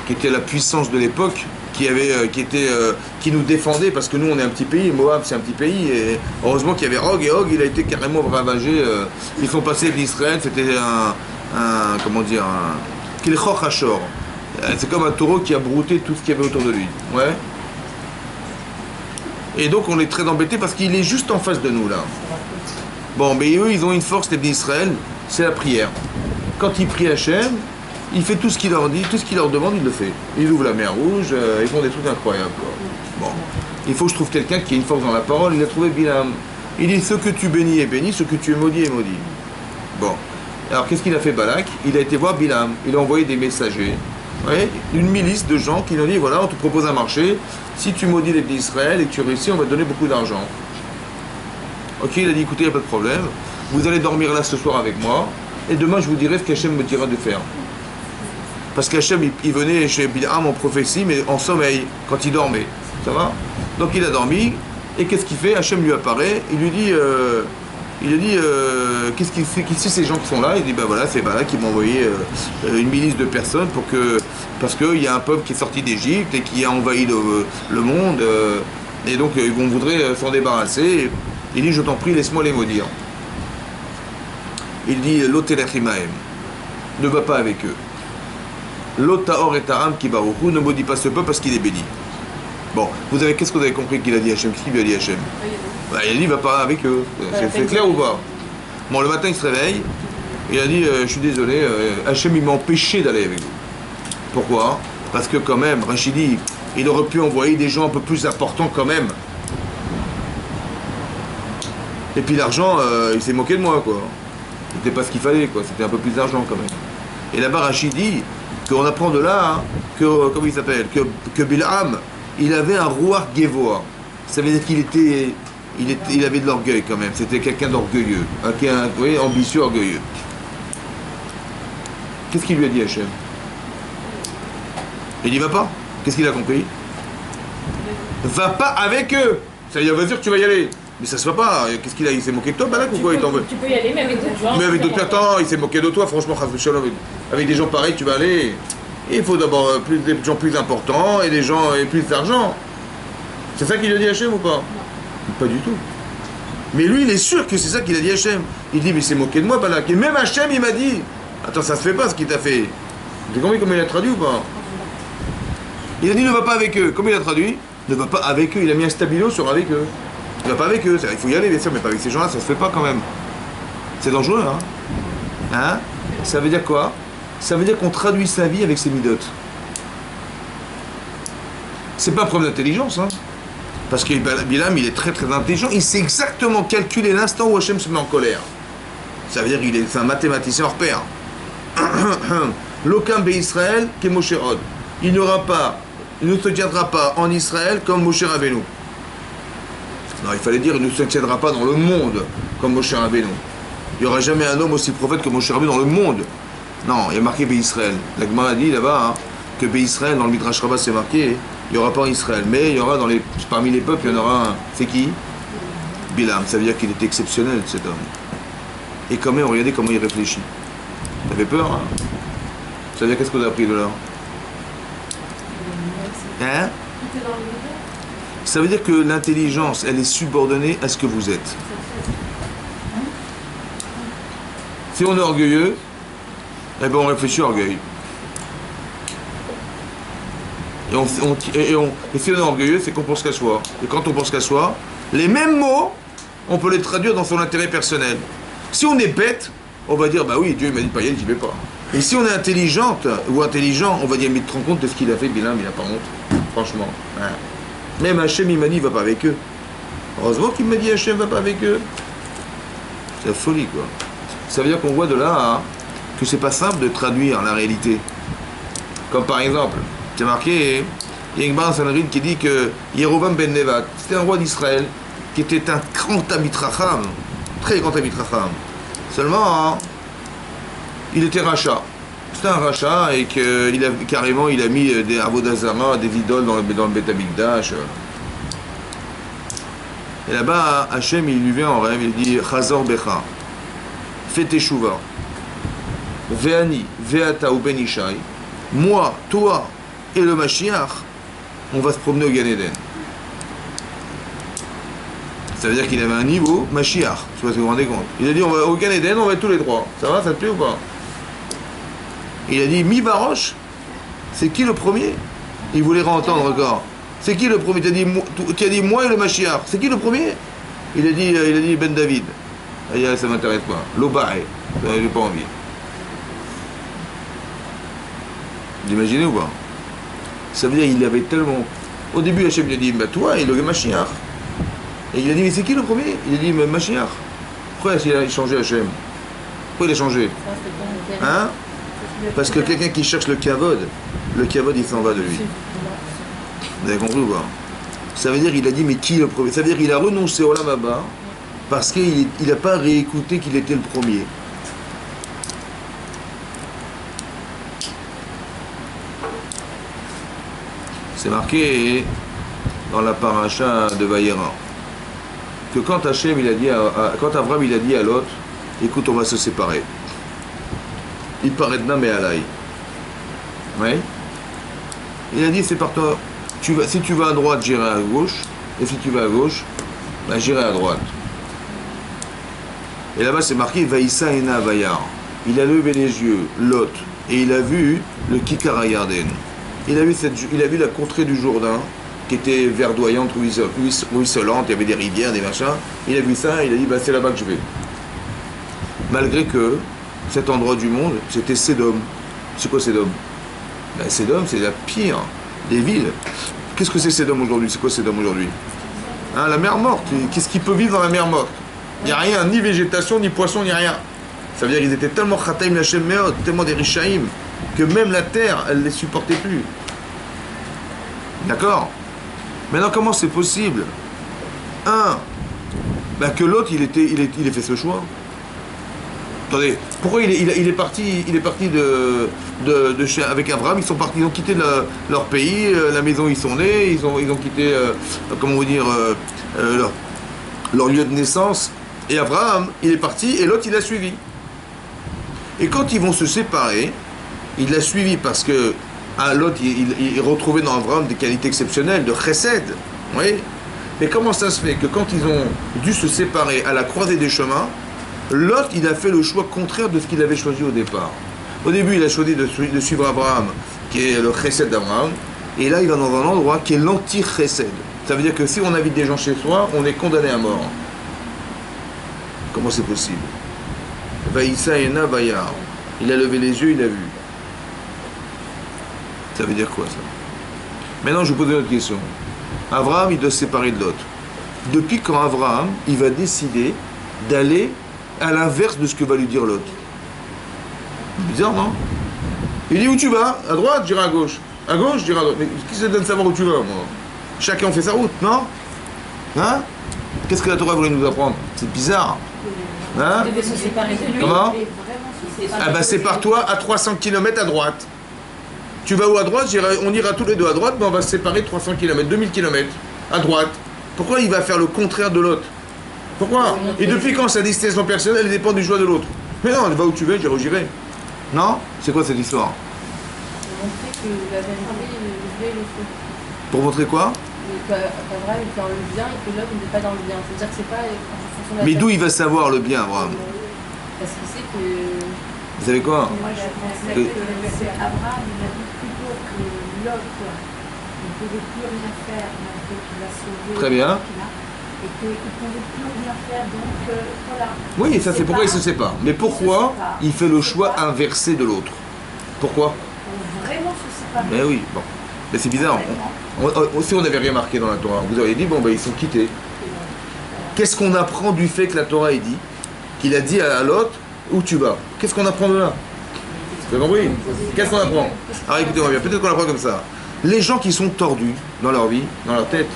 qui était la puissance de l'époque, qui nous défendait, parce que nous on est un petit pays, Moab c'est un petit pays, et heureusement qu'il y avait Og, et Og il a été carrément ravagé. Ils sont passés d'Israël, c'était Kilchoch Hashor. C'est comme un taureau qui a brouté tout ce qu'il y avait autour de lui. Ouais. Et donc on est très embêtés parce qu'il est juste en face de nous là. Bon, mais eux, ils ont une force, les d'Israël, c'est la prière. Quand ils prient Hachem, il fait tout ce qu'il leur dit, tout ce qu'il leur demande, il le fait. Ils ouvrent la mer Rouge, ils font des trucs incroyables. Quoi. Bon, il faut que je trouve quelqu'un qui a une force dans la parole. Il a trouvé Bilam. Il dit, ce que tu bénis est béni, ce que tu es maudit est maudit. Bon, alors qu'est-ce qu'il a fait Balak? Il a été voir Bilam, il a envoyé des messagers. Ouais, une milice de gens qui lui ont dit, voilà, on te propose un marché, si tu maudis les d'Israël et que tu réussis, on va te donner beaucoup d'argent. Ok, il a dit, écoutez, il n'y a pas de problème, vous allez dormir là ce soir avec moi, et demain je vous dirai ce qu'Hachem me dira de faire. Parce qu'Hachem, il venait chez Bilam en prophétie, mais en sommeil, quand il dormait. Ça va? Donc il a dormi, et qu'est-ce qu'il fait? Hachem lui apparaît, il lui dit, qu'est-ce qu'il fait? Qui c'est ces gens qui sont là? Il dit, ben voilà, c'est Balak qui m'a envoyé une milice de personnes parce qu'il y a un peuple qui est sorti d'Égypte et qui a envahi le monde, et donc on voudrait s'en débarrasser. Il dit, je t'en prie, laisse-moi les maudire. Il dit, l'otelechimaem, ne va pas avec eux. L'otaor et taram qui baroukou, ne maudit pas ce peuple parce qu'il est béni. Bon, qu'est-ce que vous avez compris qu'il a dit Hachem? Qu'est-ce qu'il lui a dit Hachem? Bah, il a dit, il va pas avec eux. C'est clair ou pas? Bon, le matin, il se réveille. Il a dit, je suis désolé, Hachem, il m'a empêché d'aller avec vous. Pourquoi? Parce que quand même, Rachidi, il aurait pu envoyer des gens un peu plus importants quand même. Et puis l'argent, il s'est moqué de moi, quoi. C'était pas ce qu'il fallait, quoi. C'était un peu plus d'argent, quand même. Et là-bas, Rachid dit qu'on apprend de là, hein, comment il s'appelle, que Bilham, il avait un roi Gevoa. Ça veut dire qu'il avait de l'orgueil, quand même. C'était quelqu'un d'orgueilleux. Vous voyez, ambitieux, orgueilleux. Qu'est-ce qu'il lui a dit, Hachem? Il n'y va pas. Qu'est-ce qu'il a compris? Va pas avec eux. Ça veut dire, vas-y, tu vas y aller. Mais ça se fait pas. Qu'est-ce qu'il a? Il s'est moqué de toi, Balak, ou quoi? Tu peux y aller, mais avec d'autres gens. Mais avec d'autres personnes, il s'est moqué de toi, franchement, avec des gens pareils, tu vas aller. Il faut d'abord des gens plus importants et des gens et plus d'argent. C'est ça qu'il a dit Hachem ou pas? Non. Pas du tout. Mais lui, il est sûr que c'est ça qu'il a dit Hachem. Il dit, mais il s'est moqué de moi, Balak. Et même Hachem, il m'a dit, attends, ça se fait pas ce qu'il t'a fait. Vous avez compris comment il a traduit ou pas? Il a dit, ne va pas avec eux. Comment il a traduit? Ne va pas avec eux. Il a mis un stabilo sur avec eux. Il va pas avec eux, il faut y aller bien sûr, mais pas avec ces gens-là, ça se fait pas quand même. C'est dangereux, hein? Hein? Ça veut dire quoi? Ça veut dire qu'on traduit sa vie avec ses midotes. C'est pas un problème d'intelligence, hein? Parce que Bilam, il est très très intelligent, il sait exactement calculer l'instant où Hachem se met en colère. Ça veut dire qu'il est un mathématicien hors pair. L'aucun Israël qui est Moshe Hod. Il ne se tiendra pas en Israël comme Moshe Rabbeinu. Non, il fallait dire, il ne se tiendra pas dans le monde comme Moshe Rabbeinu. Il n'y aura jamais un homme aussi prophète que Moshe Rabbeinu dans le monde. Non, il y a marqué Israël. La Gemara dit là-bas hein, que Israël, dans le Midrash Rabbah, c'est marqué, il n'y aura pas en Israël. Mais il y aura parmi les peuples, il y en aura un. C'est qui? Bilam. Ça veut dire qu'il était exceptionnel, cet homme. Et quand même, regardez comment il réfléchit. T'avais peur, hein? Ça veut dire qu'est-ce que vous avez appris de là? Hein? Ça veut dire que l'intelligence, elle est subordonnée à ce que vous êtes. Si on est orgueilleux, eh ben on réfléchit à orgueil. Et si on est orgueilleux, c'est qu'on pense qu'à soi. Et quand on pense qu'à soi, les mêmes mots, on peut les traduire dans son intérêt personnel. Si on est bête, on va dire, bah oui, Dieu m'a dit de pas y aller, j'y vais pas. Et si on est intelligente ou intelligent, on va dire, mais tu te rends compte de ce qu'il a fait, Bilam, il n'a pas honte. Franchement. Hein. Même Hachem, il m'a dit, il va pas avec eux. Heureusement qu'il m'a dit, Hachem, va pas avec eux. C'est la folie, quoi. Ça veut dire qu'on voit de là hein, que c'est pas simple de traduire la réalité. Comme par exemple, c'est marqué, il y a une barre Sanhedrin qui dit que Yerovam ben Nevat, c'était un roi d'Israël qui était un grand Amitracham, très grand Amitracham. Seulement, hein, il était rachat. C'était un rachat et carrément il a mis des avodazara, des idoles dans le Beth Amikdash. Et là-bas, Hachem, il lui vient en rêve, il dit Chazor Becha, fais teshuva, Ve'ani, Ve'ata ou Ben Ishai, moi, toi et le Mashiach, on va se promener au Gan Eden. Ça veut dire qu'il avait un niveau Mashiach, je sais pas si vous vous rendez compte. Il a dit on va au Gan Eden, on va être tous les trois. Ça va, ça te plaît ou pas? Il a dit Mi Baroche, c'est qui le premier? Il voulait entendre encore. C'est qui le premier? Tu as dit moi et le Mashiach. C'est qui le premier? Il a dit Ben David. Ça m'intéresse pas. L'Obaï. J'ai pas envie. Vous imaginez ou pas? Ça veut dire qu'il avait tellement... Au début, Hachem lui a dit, bah toi et le Mashiach. Et il a dit, mais c'est qui le premier? Il a dit, mais Mashiach. Pourquoi il a changé Hachem? Pourquoi il a changé? Hein? Parce que quelqu'un qui cherche le kavod il s'en va de lui. Vous avez compris ou pas? Ça veut dire qu'il a dit, mais qui le premier? Ça veut dire qu'il a renoncé au Olam Haba parce qu'il n'a pas réécouté qu'il était le premier. C'est marqué dans la paracha de Vayera que quand Hachem il a dit quand Abraham il a dit à Lot, écoute, on va se séparer. Il paraît de mais Alaï. Oui. Il a dit, c'est par toi. Si tu vas à droite, j'irai à gauche. Et si tu vas à gauche, ben, j'irai à droite. Et là-bas, c'est marqué Vaïssa Ena Vayar. Il a levé les yeux, Lot, et il a vu le Kikar Yarden. Il a vu la contrée du Jourdain, qui était verdoyante, ruisselante, il y avait des rivières, des machins. Il a vu ça, il a dit, bah, c'est là-bas que je vais. Malgré que cet endroit du monde, c'était Sédom. C'est quoi Sédom? Ben, Sédom, c'est la pire des villes. Qu'est-ce que c'est Sédom aujourd'hui? C'est quoi Sédom aujourd'hui? Hein, la mer morte. Qu'est-ce qui peut vivre dans la mer morte? Il n'y a rien, ni végétation, ni poisson, ni rien. Ça veut dire qu'ils étaient tellement chataim lachem meod, tellement des rishaïm, que même la terre, elle ne les supportait plus. D'accord? Maintenant, comment c'est possible? Ben que l'autre, il ait fait ce choix. Attendez, pourquoi il est parti avec Abraham, ils ont quitté leur pays, la maison où ils sont nés, ils ont quitté, comment vous dire, leur lieu de naissance, et Abraham, il est parti, et l'autre, il l'a suivi. Et quand ils vont se séparer, il l'a suivi parce que l'autre, il retrouvait dans Abraham des qualités exceptionnelles, de chesed, oui. Mais comment ça se fait que quand ils ont dû se séparer à la croisée des chemins, l'autre, il a fait le choix contraire de ce qu'il avait choisi au départ. Au début, il a choisi de suivre Abraham, qui est le chesed d'Abraham, et là, il va dans un endroit qui est l'anti-chesed. Ça veut dire que si on invite des gens chez soi, on est condamné à mort. Comment c'est possible? Vaïssa Ena Vayar. Il a levé les yeux, il a vu. Ça veut dire quoi, ça? Maintenant, je vous pose une autre question. Abraham, il doit se séparer de l'autre. Depuis quand Abraham, il va décider d'aller à l'inverse de ce que va lui dire l'autre? Bizarre, non? Il dit, où tu vas? À droite, je dirai à gauche. À gauche, je dirai à droite. Mais qui se donne savoir où tu vas, moi? Chacun fait sa route, non? Hein? Qu'est-ce que la Torah voulait nous apprendre? C'est bizarre. Hein? Comment? Ah ben sépare-toi à 300 km à droite. Tu vas où à droite? On ira tous les deux à droite, mais on va se séparer 300 km, 2000 km à droite. Pourquoi il va faire le contraire de l'autre? Pourquoi? Et depuis quand sa destination personnelle dépend du choix de l'autre? Mais non, va où tu veux, j'irai. Non? C'est quoi cette histoire? Pour montrer que la vérité, le vrai, le faux. Pour montrer quoi? Qu'Abraham est dans le bien et que l'autre n'est pas dans le bien. C'est-à-dire que c'est pas en fonction de la... Mais d'où il va savoir le bien, Abraham? Parce qu'il sait que... Vous savez quoi? Moi, je pensais que c'est Abraham, il a dit plutôt que l'autre ne pouvait plus rien faire, malgré qu'il a sauvé. Très bien. Et qu'il ne pouvait plus rien faire, donc voilà. Oui, ça c'est pourquoi il se sépare. Mais pourquoi il fait le choix inversé de l'autre? Pourquoi? Pour vraiment se séparer. Ben oui, bon. Mais c'est bizarre. Si on n'avait rien marqué dans la Torah, vous auriez dit, bon, ben ils sont quittés. Qu'est-ce qu'on apprend du fait que la Torah ait dit, qu'il a dit à l'autre, où tu vas? Qu'est-ce qu'on apprend de là? Vous avez compris? Qu'est-ce qu'on apprend? Alors écoutez-moi bien, peut-être qu'on apprend comme ça. Les gens qui sont tordus dans leur vie, dans leur tête,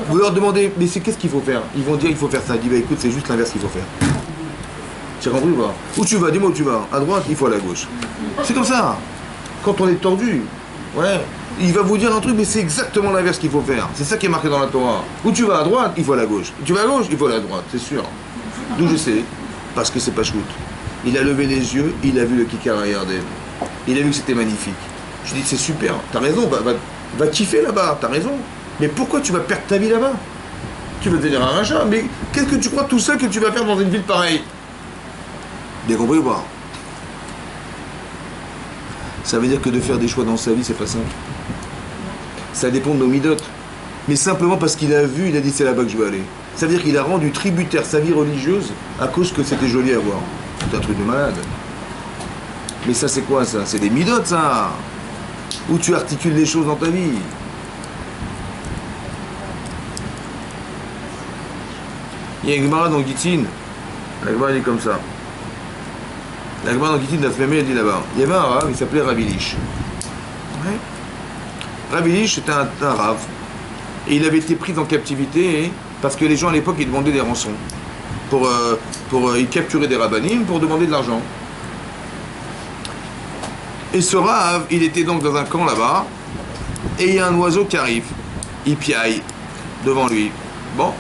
vous leur demandez, mais qu'est-ce qu'il faut faire? Ils vont dire, il faut faire ça. Il dit, bah écoute, c'est juste l'inverse qu'il faut faire. Tu as compris ou pas? Où tu vas? Dis-moi où tu vas. À droite, il faut aller à gauche. C'est comme ça. Quand on est tordu, ouais, il va vous dire un truc, mais c'est exactement l'inverse qu'il faut faire. C'est ça qui est marqué dans la Torah. Où tu vas? À droite, il faut aller à gauche. Tu vas à gauche, il faut aller à droite, c'est sûr. D'où je sais? Parce que c'est pas choute. Il a levé les yeux, il a vu le Kikar Yarden. Il a vu que c'était magnifique. Je dis, c'est super, t'as raison, va kiffer là-bas, t'as raison. Mais pourquoi tu vas perdre ta vie là-bas? Tu vas devenir un rachat, mais qu'est-ce que tu crois tout seul que tu vas faire dans une ville pareille? Bien compris ou pas? Ça veut dire que de faire des choix dans sa vie, c'est pas simple. Ça dépend de nos midotes. Mais simplement parce qu'il a vu, il a dit c'est là-bas que je veux aller. Ça veut dire qu'il a rendu tributaire sa vie religieuse à cause que c'était joli à voir. C'est un truc de malade. Mais ça c'est quoi ça? C'est des midotes ça. Où tu articules les choses dans ta vie. Il y a une Gemara dans Gittin. La Gemara dit comme ça. La Gemara dans Gittin de la Fmemé, elle dit là-bas. Il y avait un rave, il s'appelait Rabbi Lish. Ouais. Rabbi Lish était un rave. Et il avait été pris en captivité parce que les gens à l'époque ils demandaient des rançons. Ils capturaient des rabbinim pour demander de l'argent. Et ce rave, il était donc dans un camp là-bas. Et il y a un oiseau qui arrive. Il piaille devant lui. Bon.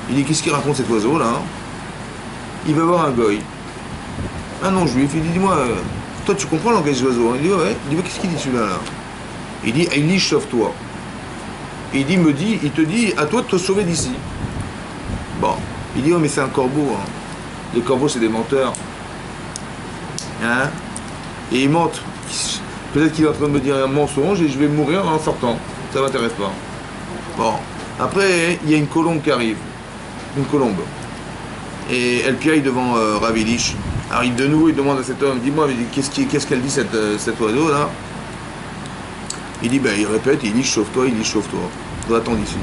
Il dit, qu'est-ce qu'il raconte cet oiseau là? Il va voir un goy, un non-juif. Il dit, dis-moi, toi tu comprends le langage des oiseaux? Il dit, ouais. Il dit, qu'est-ce qu'il dit celui-là là? Il dit, Eili, sauve-toi. Il te dit, à toi de te sauver d'ici. Bon. Il dit, oh mais c'est un corbeau. Hein. Les corbeaux c'est des menteurs. Hein? Et ils mentent. Peut-être qu'il est en train de me dire un mensonge et je vais mourir en sortant. Ça m'intéresse pas. Bon. Après, il y a une colombe qui arrive. Une colombe. Et elle piaille devant Rabbi Lish. Alors de nouveau il demande à cet homme, dis-moi, qu'est-ce qu'elle dit cet oiseau là? Il dit, il répète, il dit chauffe-toi, il dit chauffe-toi. Dois attendre ici.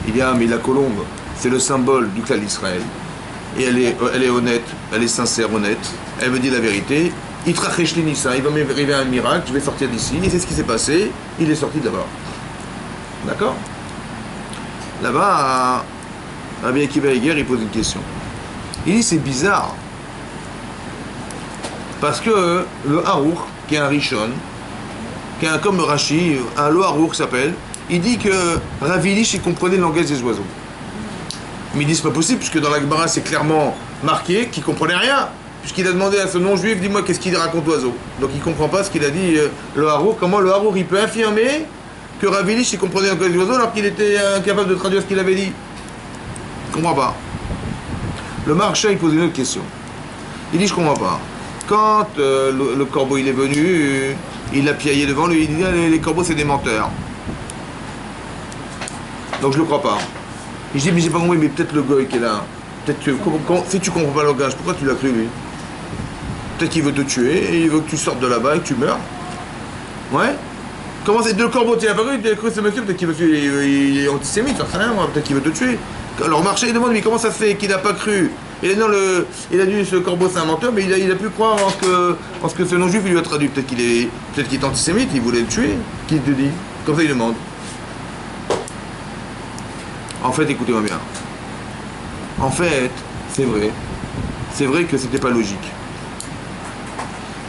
Il dit, ah mais la colombe, c'est le symbole du clan d'Israël. Et elle est honnête, elle est sincère, honnête. Elle me dit la vérité. Il trachèche les Nissa, il va m'arriver un miracle, je vais sortir d'ici. Et c'est ce qui s'est passé, il est sorti de là-bas. D'accord? Là-bas, Rabbi Akiva Eger, il pose une question. Il dit c'est bizarre. Parce que le Harour, qui est un Rishon, qui est comme Rashi, le Harour s'appelle, il dit que Rabbi Lish, il comprenait le langage des oiseaux. Mais il dit c'est pas possible, puisque dans la Gemara c'est clairement marqué qu'il comprenait rien. Puisqu'il a demandé à ce non-juif, dis-moi qu'est-ce qu'il raconte oiseau. Donc il comprend pas ce qu'il a dit le Harour. Comment le Harour il peut affirmer que Rabbi Lish, il comprenait le langage des oiseaux alors qu'il était incapable de traduire ce qu'il avait dit. Je comprends pas. Le marchand il pose une autre question. Il dit je comprends pas. Quand le corbeau il est venu, il a piaillé devant lui, il dit les corbeaux c'est des menteurs. Donc je le crois pas. Il dit mais j'ai pas compris, mais peut-être le goy qui est là. Peut-être que si tu comprends pas le langage, pourquoi tu l'as cru lui? Peut-être qu'il veut te tuer et il veut que tu sortes de là-bas et que tu meurs. Ouais. Comment c'est deux corbeaux tu as apparu, tu as cru ce monsieur, peut-être qu'il veut tuer, il est antisémite, ça rien, moi, peut-être qu'il veut te tuer. Alors marché, il demande lui comment ça se fait qu'il n'a pas cru. Il a dit ce corbeau c'est un menteur, mais il a pu croire en ce que ce non-juif lui a traduit. Peut-être qu'il est antisémite, il voulait le tuer. Qui te dit? Comme ça il demande. En fait, écoutez-moi bien. En fait, c'est vrai que c'était pas logique.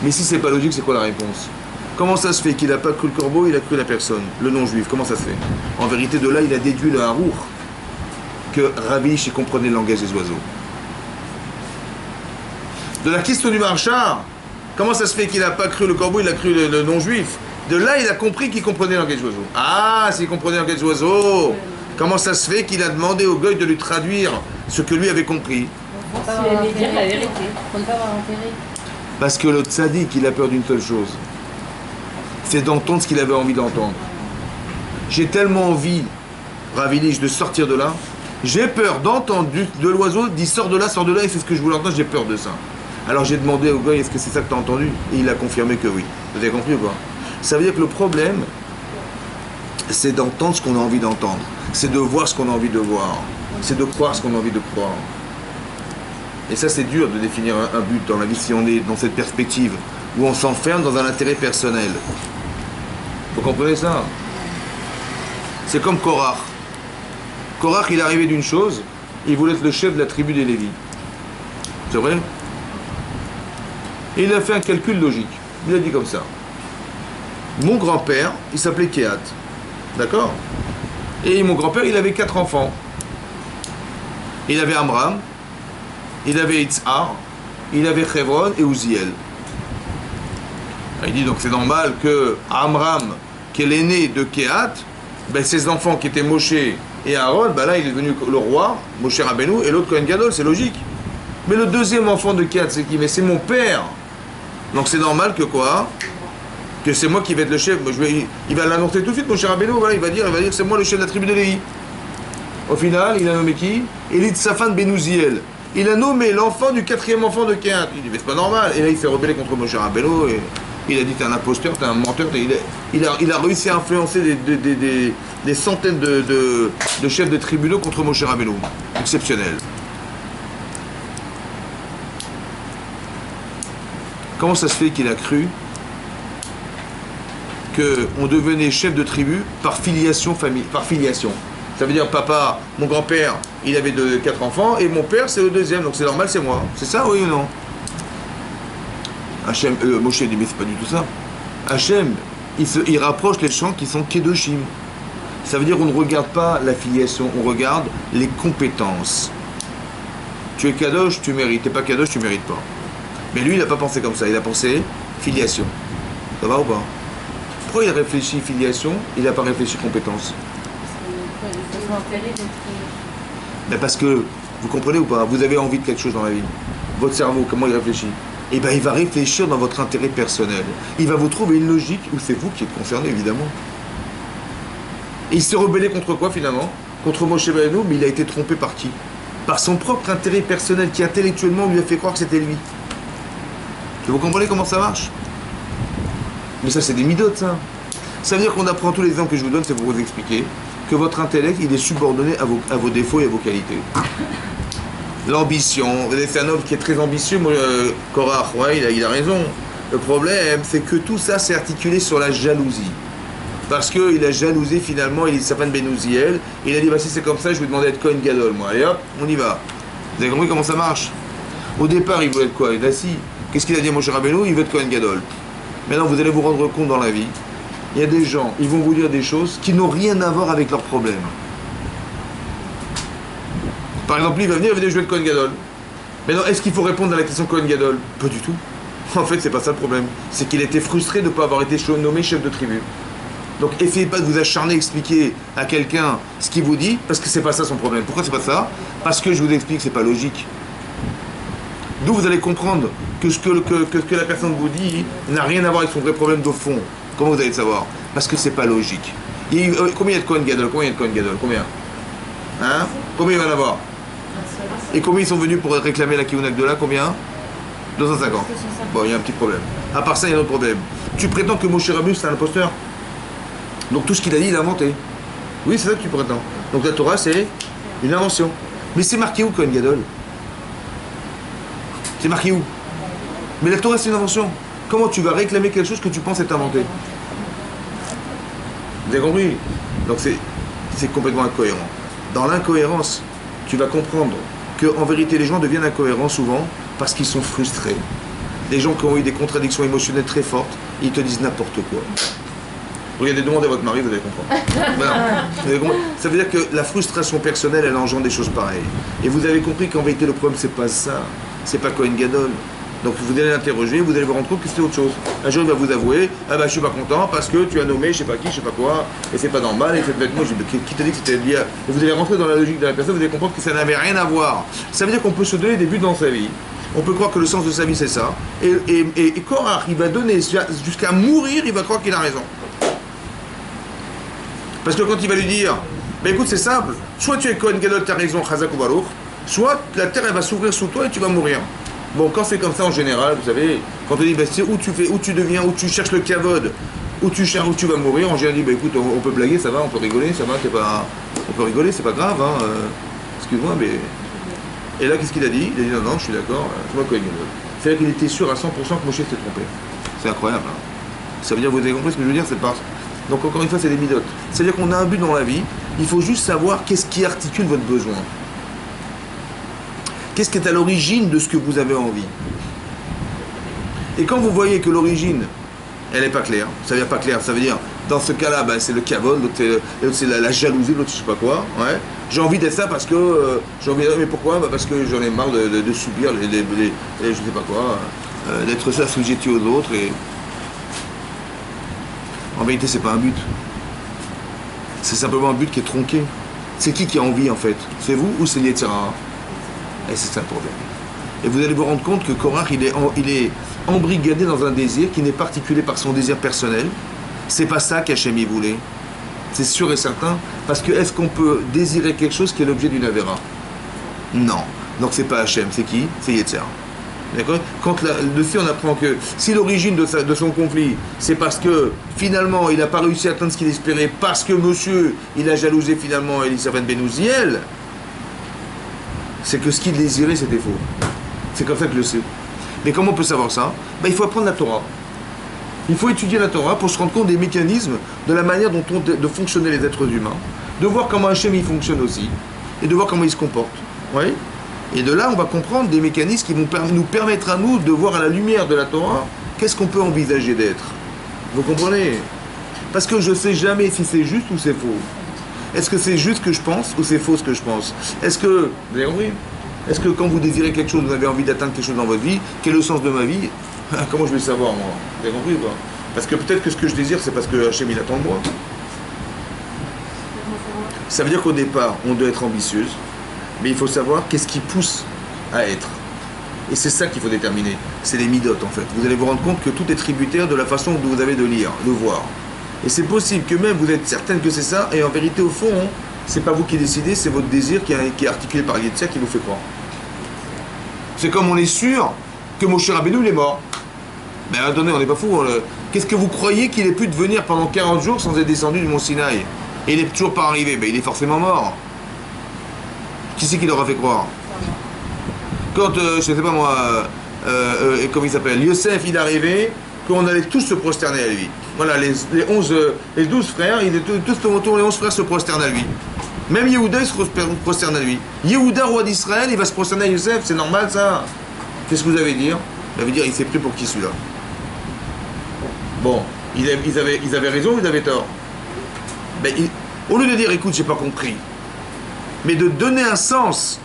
Mais si c'est pas logique, c'est quoi la réponse? Comment ça se fait qu'il n'a pas cru le corbeau, il a cru la personne, le non-juif? Comment ça se fait? En vérité, de là, il a déduit le Harour que Rabbi Lish comprenait le langage des oiseaux. De la question du marchand, comment ça se fait qu'il n'a pas cru le corbeau, il a cru le non-juif? De là, il a compris qu'il comprenait le langage des oiseaux. Ah, s'il comprenait le langage des oiseaux, comment ça se fait qu'il a demandé au goy de lui traduire ce que lui avait compris? Il faut pas dire la vérité. Il ne faut pas avoir intérêt. Parce que le tzaddik, il a peur d'une seule chose. C'est d'entendre ce qu'il avait envie d'entendre. J'ai tellement envie, Rabbi Lish, de sortir de là. J'ai peur d'entendre de l'oiseau, dit sors de là, et c'est ce que je voulais entendre, j'ai peur de ça. Alors j'ai demandé au goy, est-ce que c'est ça que tu as entendu? Et il a confirmé que oui. Vous avez compris ou pas? Ça veut dire que le problème, c'est d'entendre ce qu'on a envie d'entendre. C'est de voir ce qu'on a envie de voir. C'est de croire ce qu'on a envie de croire. Et ça, c'est dur de définir un but dans la vie si on est dans cette perspective où on s'enferme dans un intérêt personnel. Vous comprenez ça? C'est comme Korach. Korach, il est arrivé d'une chose, il voulait être le chef de la tribu des Lévis. C'est vrai? Et il a fait un calcul logique. Il a dit comme ça. Mon grand-père, il s'appelait Kehat. D'accord? Et mon grand-père, il avait 4 enfants. Il avait Amram, il avait Itzhar, il avait Chevron et Uziel. Il dit donc c'est normal que Amram, qui est l'aîné de Kehat, ses enfants qui étaient Moshe et Aaron, là il est devenu le roi, Moshe Rabbeinu, et l'autre Kohen Gadol, c'est logique. Mais le deuxième enfant de Kehat, c'est qui? Mais c'est mon père. Donc c'est normal que quoi? que c'est moi qui vais être le chef. Il va l'annoncer tout de suite, mon cher Rabbeinu, voilà, il va dire c'est moi le chef de la tribu de Lévi. Au final, il a nommé qui? Élite Safan Ben Uziel. Il a nommé l'enfant du 4e enfant de Kéhat. Il dit mais c'est pas normal. Et là il s'est rebellé contre Moshe Rabbeinu et il a dit t'es un imposteur, t'es un menteur. Il a réussi à influencer des centaines de chefs de tribunaux contre Moshe Rabbeinu. Exceptionnel. Comment ça se fait qu'il a cru qu'on devenait chef de tribu par filiation famille, par filiation? Ça veut dire papa, mon grand-père, il avait 4 enfants et mon père c'est le 2e, donc c'est normal, c'est moi. C'est ça, oui ou non? Hachem, Moshe dit mais c'est pas du tout ça. Hachem, il rapproche les gens qui sont Kedoshim. Ça veut dire on ne regarde pas la filiation, on regarde les compétences. Tu es Kadosh, tu mérites. Tu n'es pas Kadosh, tu ne mérites pas. Mais lui, il n'a pas pensé comme ça, il a pensé filiation. Ça va ou pas? Pourquoi il réfléchit filiation, il n'a pas réfléchi compétence? Mais parce que, vous comprenez ou pas? Vous avez envie de quelque chose dans la vie. Votre cerveau, comment il réfléchit? Eh bien, il va réfléchir dans votre intérêt personnel. Il va vous trouver une logique où c'est vous qui êtes concerné, évidemment. Et il s'est rebellé contre quoi, finalement? Contre Moshe Rabbeinu, mais il a été trompé par qui? Par son propre intérêt personnel qui, intellectuellement, lui a fait croire que c'était lui. Vous comprenez comment ça marche? Mais ça, c'est des midotes, ça. Ça veut dire qu'on apprend tous les exemples que je vous donne, c'est pour vous expliquer que votre intellect, il est subordonné à vos défauts et à vos qualités. L'ambition, c'est un homme qui est très ambitieux, Korach, ouais, il a raison. Le problème, c'est que tout ça s'est articulé sur la jalousie. Parce qu'il a jalousé finalement, il est Safan Ben Uziel, il a dit, bah, si c'est comme ça, je vais demander à être Kohen Gadol, moi. Allez hop, on y va. Vous avez compris comment ça marche? Au départ, il voulait être quoi? Il a si. Qu'est-ce qu'il a dit à Moshe Rabbeinu? Il veut être Kohen Gadol. Maintenant, vous allez vous rendre compte dans la vie, il y a des gens, ils vont vous dire des choses qui n'ont rien à voir avec leurs problèmes. Par exemple, lui, il va venir, il va dire, je vais être Kohen Gadol. Maintenant, est-ce qu'il faut répondre à la question Kohen Gadol? Pas du tout. En fait, c'est pas ça le problème. C'est qu'il était frustré de ne pas avoir été nommé chef de tribu. Donc, essayez pas de vous acharner à expliquer à quelqu'un ce qu'il vous dit, parce que c'est pas ça son problème. Pourquoi c'est pas ça? Parce que je vous explique, c'est pas logique. D'où vous allez comprendre que ce que la personne vous dit n'a rien à voir avec son vrai problème de fond. Comment vous allez le savoir? Parce que c'est pas logique. Combien il y a de Kohen Gadol? Combien il y a de Kohen Gadol? Combien? Hein? Combien il va en avoir? Et combien ils sont venus pour réclamer la Kihuna Gdola? Combien? 250. Bon, il y a un petit problème. À part ça, il y a un autre problème. Tu prétends que Moshe Rabbeinu c'est un imposteur? Donc tout ce qu'il a dit, il a inventé. Oui, c'est ça que tu prétends. Donc la Torah, c'est une invention. Mais c'est marqué où, Kohen Gadol? C'est marqué où? Mais la Torah, c'est une invention. Comment tu vas réclamer quelque chose que tu penses être inventé? Vous avez compris? Donc c'est complètement incohérent. Dans l'incohérence, tu vas comprendre qu'en vérité, les gens deviennent incohérents souvent parce qu'ils sont frustrés. Les gens qui ont eu des contradictions émotionnelles très fortes, ils te disent n'importe quoi. Regardez, demandez à votre mari, vous allez comprendre. Voilà. Ça veut dire que la frustration personnelle, elle engendre des choses pareilles. Et vous avez compris qu'en vérité, le problème, c'est pas ça. C'est pas Kohen Gadol. Donc vous allez l'interroger, vous allez vous rendre compte que c'était autre chose. Un jour il va vous avouer, ah bah je suis pas content parce que tu as nommé je sais pas qui, je sais pas quoi, et c'est pas normal, et faites moi, qui t'a dit que c'était lié à... Et vous allez rentrer dans la logique de la personne, vous allez comprendre que ça n'avait rien à voir. Ça veut dire qu'on peut se donner des buts dans sa vie. On peut croire que le sens de sa vie c'est ça. Et Korach, il va donner jusqu'à mourir, il va croire qu'il a raison. Parce que quand il va lui dire, bah écoute c'est simple, soit tu es Kohen Gadol, t'as raison, Chazak ou Baruch, soit la terre elle va s'ouvrir sous toi et tu vas mourir. Bon, quand c'est comme ça en général, vous savez, quand on dit bah, c'est où tu deviens, où tu cherches le kavod, où tu vas mourir, en général on dit bah écoute, on peut blaguer, ça va, on peut rigoler, ça va, on peut rigoler, c'est pas grave, hein, excuse-moi, mais. Et là qu'est-ce qu'il a dit? Il a dit non, non, je suis d'accord, c'est moi Kohen Gadol. C'est-à-dire qu'il était sûr à 100% que Moshe s'était trompé. C'est incroyable. Hein. Ça veut dire, vous avez compris ce que je veux dire, c'est pas. Donc encore une fois, c'est des midotes. C'est-à-dire qu'on a un but dans la vie, il faut juste savoir qu'est-ce qui articule votre besoin. Qu'est-ce qui est à l'origine de ce que vous avez envie? Et quand vous voyez que l'origine, elle n'est pas claire, ça veut dire pas clair, ça veut dire, dans ce cas-là, ben, c'est le kavod, l'autre c'est la jalousie, l'autre je sais pas quoi, ouais. J'ai envie d'être ça parce que, mais pourquoi? Ben, parce que j'en ai marre de subir je sais pas quoi, d'être ça assujetti aux autres, et en vérité c'est pas un but. C'est simplement un but qui est tronqué. C'est qui a envie en fait? C'est vous ou c'est l'Yetzirah? Et c'est ça le problème. Et vous allez vous rendre compte que Korach, il est embrigadé dans un désir qui n'est pas articulé par son désir personnel. C'est pas ça qu'Hachem y voulait. C'est sûr et certain. Parce que est-ce qu'on peut désirer quelque chose qui est l'objet d'une Avera? Non. Donc c'est pas Hachem, c'est qui? C'est Yetzer. D'accord? Dessus on apprend que si l'origine de son conflit, c'est parce que finalement il n'a pas réussi à atteindre ce qu'il espérait, parce que monsieur, il a jalousé finalement Elisabeth Benouziel, c'est que ce qu'il désirait c'était faux. C'est comme ça que je le sais. Mais comment on peut savoir ça? Il faut apprendre la Torah. Il faut étudier la Torah pour se rendre compte des mécanismes, de la manière dont de fonctionner les êtres humains, de voir comment Hachem il fonctionne aussi, et de voir comment il se comporte. Oui. Et de là, on va comprendre des mécanismes qui vont nous permettre à nous de voir à la lumière de la Torah qu'est-ce qu'on peut envisager d'être. Vous comprenez? Parce que je ne sais jamais si c'est juste ou c'est faux. Est-ce que c'est juste ce que je pense ou c'est faux ce que je pense? Est-ce que, vous avez compris? Est-ce que quand vous désirez quelque chose, vous avez envie d'atteindre quelque chose dans votre vie, quel est le sens de ma vie? Comment je vais le savoir, moi? Vous avez compris ou pas? Parce que peut-être que ce que je désire, c'est parce que Hachem il attend de moi. Ça veut dire qu'au départ, on doit être ambitieuse, mais il faut savoir qu'est-ce qui pousse à être. Et c'est ça qu'il faut déterminer. C'est les midotes, en fait. Vous allez vous rendre compte que tout est tributaire de la façon dont vous avez de lire, de voir. Et c'est possible que même vous êtes certaine que c'est ça, et en vérité, au fond, c'est pas vous qui décidez, c'est votre désir qui est articulé par Yetzer qui vous fait croire. C'est comme on est sûr que Moshe Rabbeinu, il est mort. Mais attendez, on n'est pas fou. Qu'est-ce que vous croyez qu'il ait pu devenir pendant 40 jours sans être descendu du mont Sinaï? Et il n'est toujours pas arrivé. Il est forcément mort. Qui c'est qui leur a fait croire? Quand, je sais pas moi, comment il s'appelle, Yosef, il est arrivé, qu'on allait tous se prosterner à lui. Voilà, les 12 frères, tous autour, les 11 frères se prosternent à lui. Même Yehuda, il se prosterne à lui. Yehuda, roi d'Israël, il va se prosterner à Yosef, c'est normal ça? Qu'est-ce que vous avez dire? Ça veut dire, il s'est pris pour qui celui-là? Bon, ils avaient raison ou ils avaient tort? Au lieu de dire, écoute, j'ai pas compris, mais de donner un sens,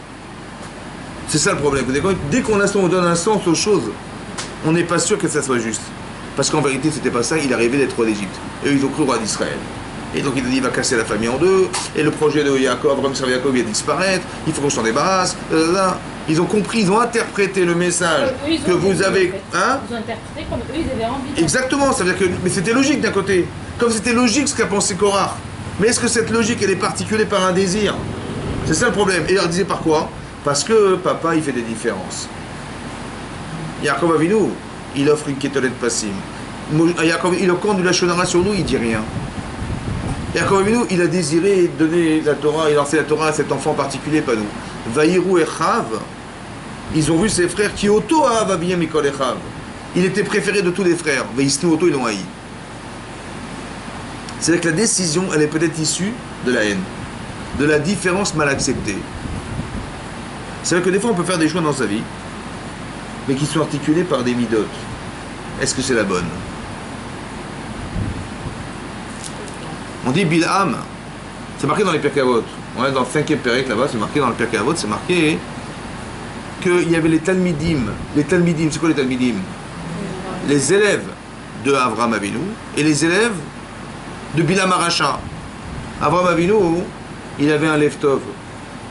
c'est ça le problème. Dès qu'on donne un sens aux choses, on n'est pas sûr que ça soit juste. Parce qu'en vérité, c'était pas ça, il arrivait d'être roi d'Égypte. Et eux, ils ont cru roi d'Israël. Et donc il a dit, il va casser la famille en deux, et le projet de Yaakov, Abraham sur Yaakov, il va disparaître, il faut qu'on s'en débarrasse. Ils ont compris, ils ont interprété le message que vous avez. Hein? Ils ont interprété comme eux, ils avaient envie. Exactement, ça veut dire que. Mais c'était logique d'un côté. Comme c'était logique ce qu'a pensé Korach. Mais est-ce que cette logique, elle est particulée par un désir? C'est ça le problème. Et il leur disait par quoi? Parce que papa, il fait des différences. Yaakov Avinu, il offre une kétolet passim. Yaakov, il compte du lachonara sur nous, il dit rien. Yaakov Avinu, il a désiré donner la Torah, il a lancé la Torah à cet enfant particulier, pas nous. Vaïrou et Chav, ils ont vu ses frères qui auto-av abiyem mikol echav. Il était préféré de tous les frères. Veïsnu auto, ils l'ont haï. C'est-à-dire que la décision, elle est peut-être issue de la haine, de la différence mal acceptée. C'est-à-dire que des fois, on peut faire des choix dans sa vie, mais qui sont articulés par des midotes. Est-ce que c'est la bonne? On dit Bilham, c'est marqué dans les Pirkei Avot. On est dans le 5e Pérec là-bas, c'est marqué dans le Pirkei Avot, c'est marqué qu'il y avait les Talmidim. Les Talmidim, c'est quoi les Talmidim? Les élèves de Avraham Avinu et les élèves de Bilam Aracha. Avraham Avinu, il avait un Lev Tov,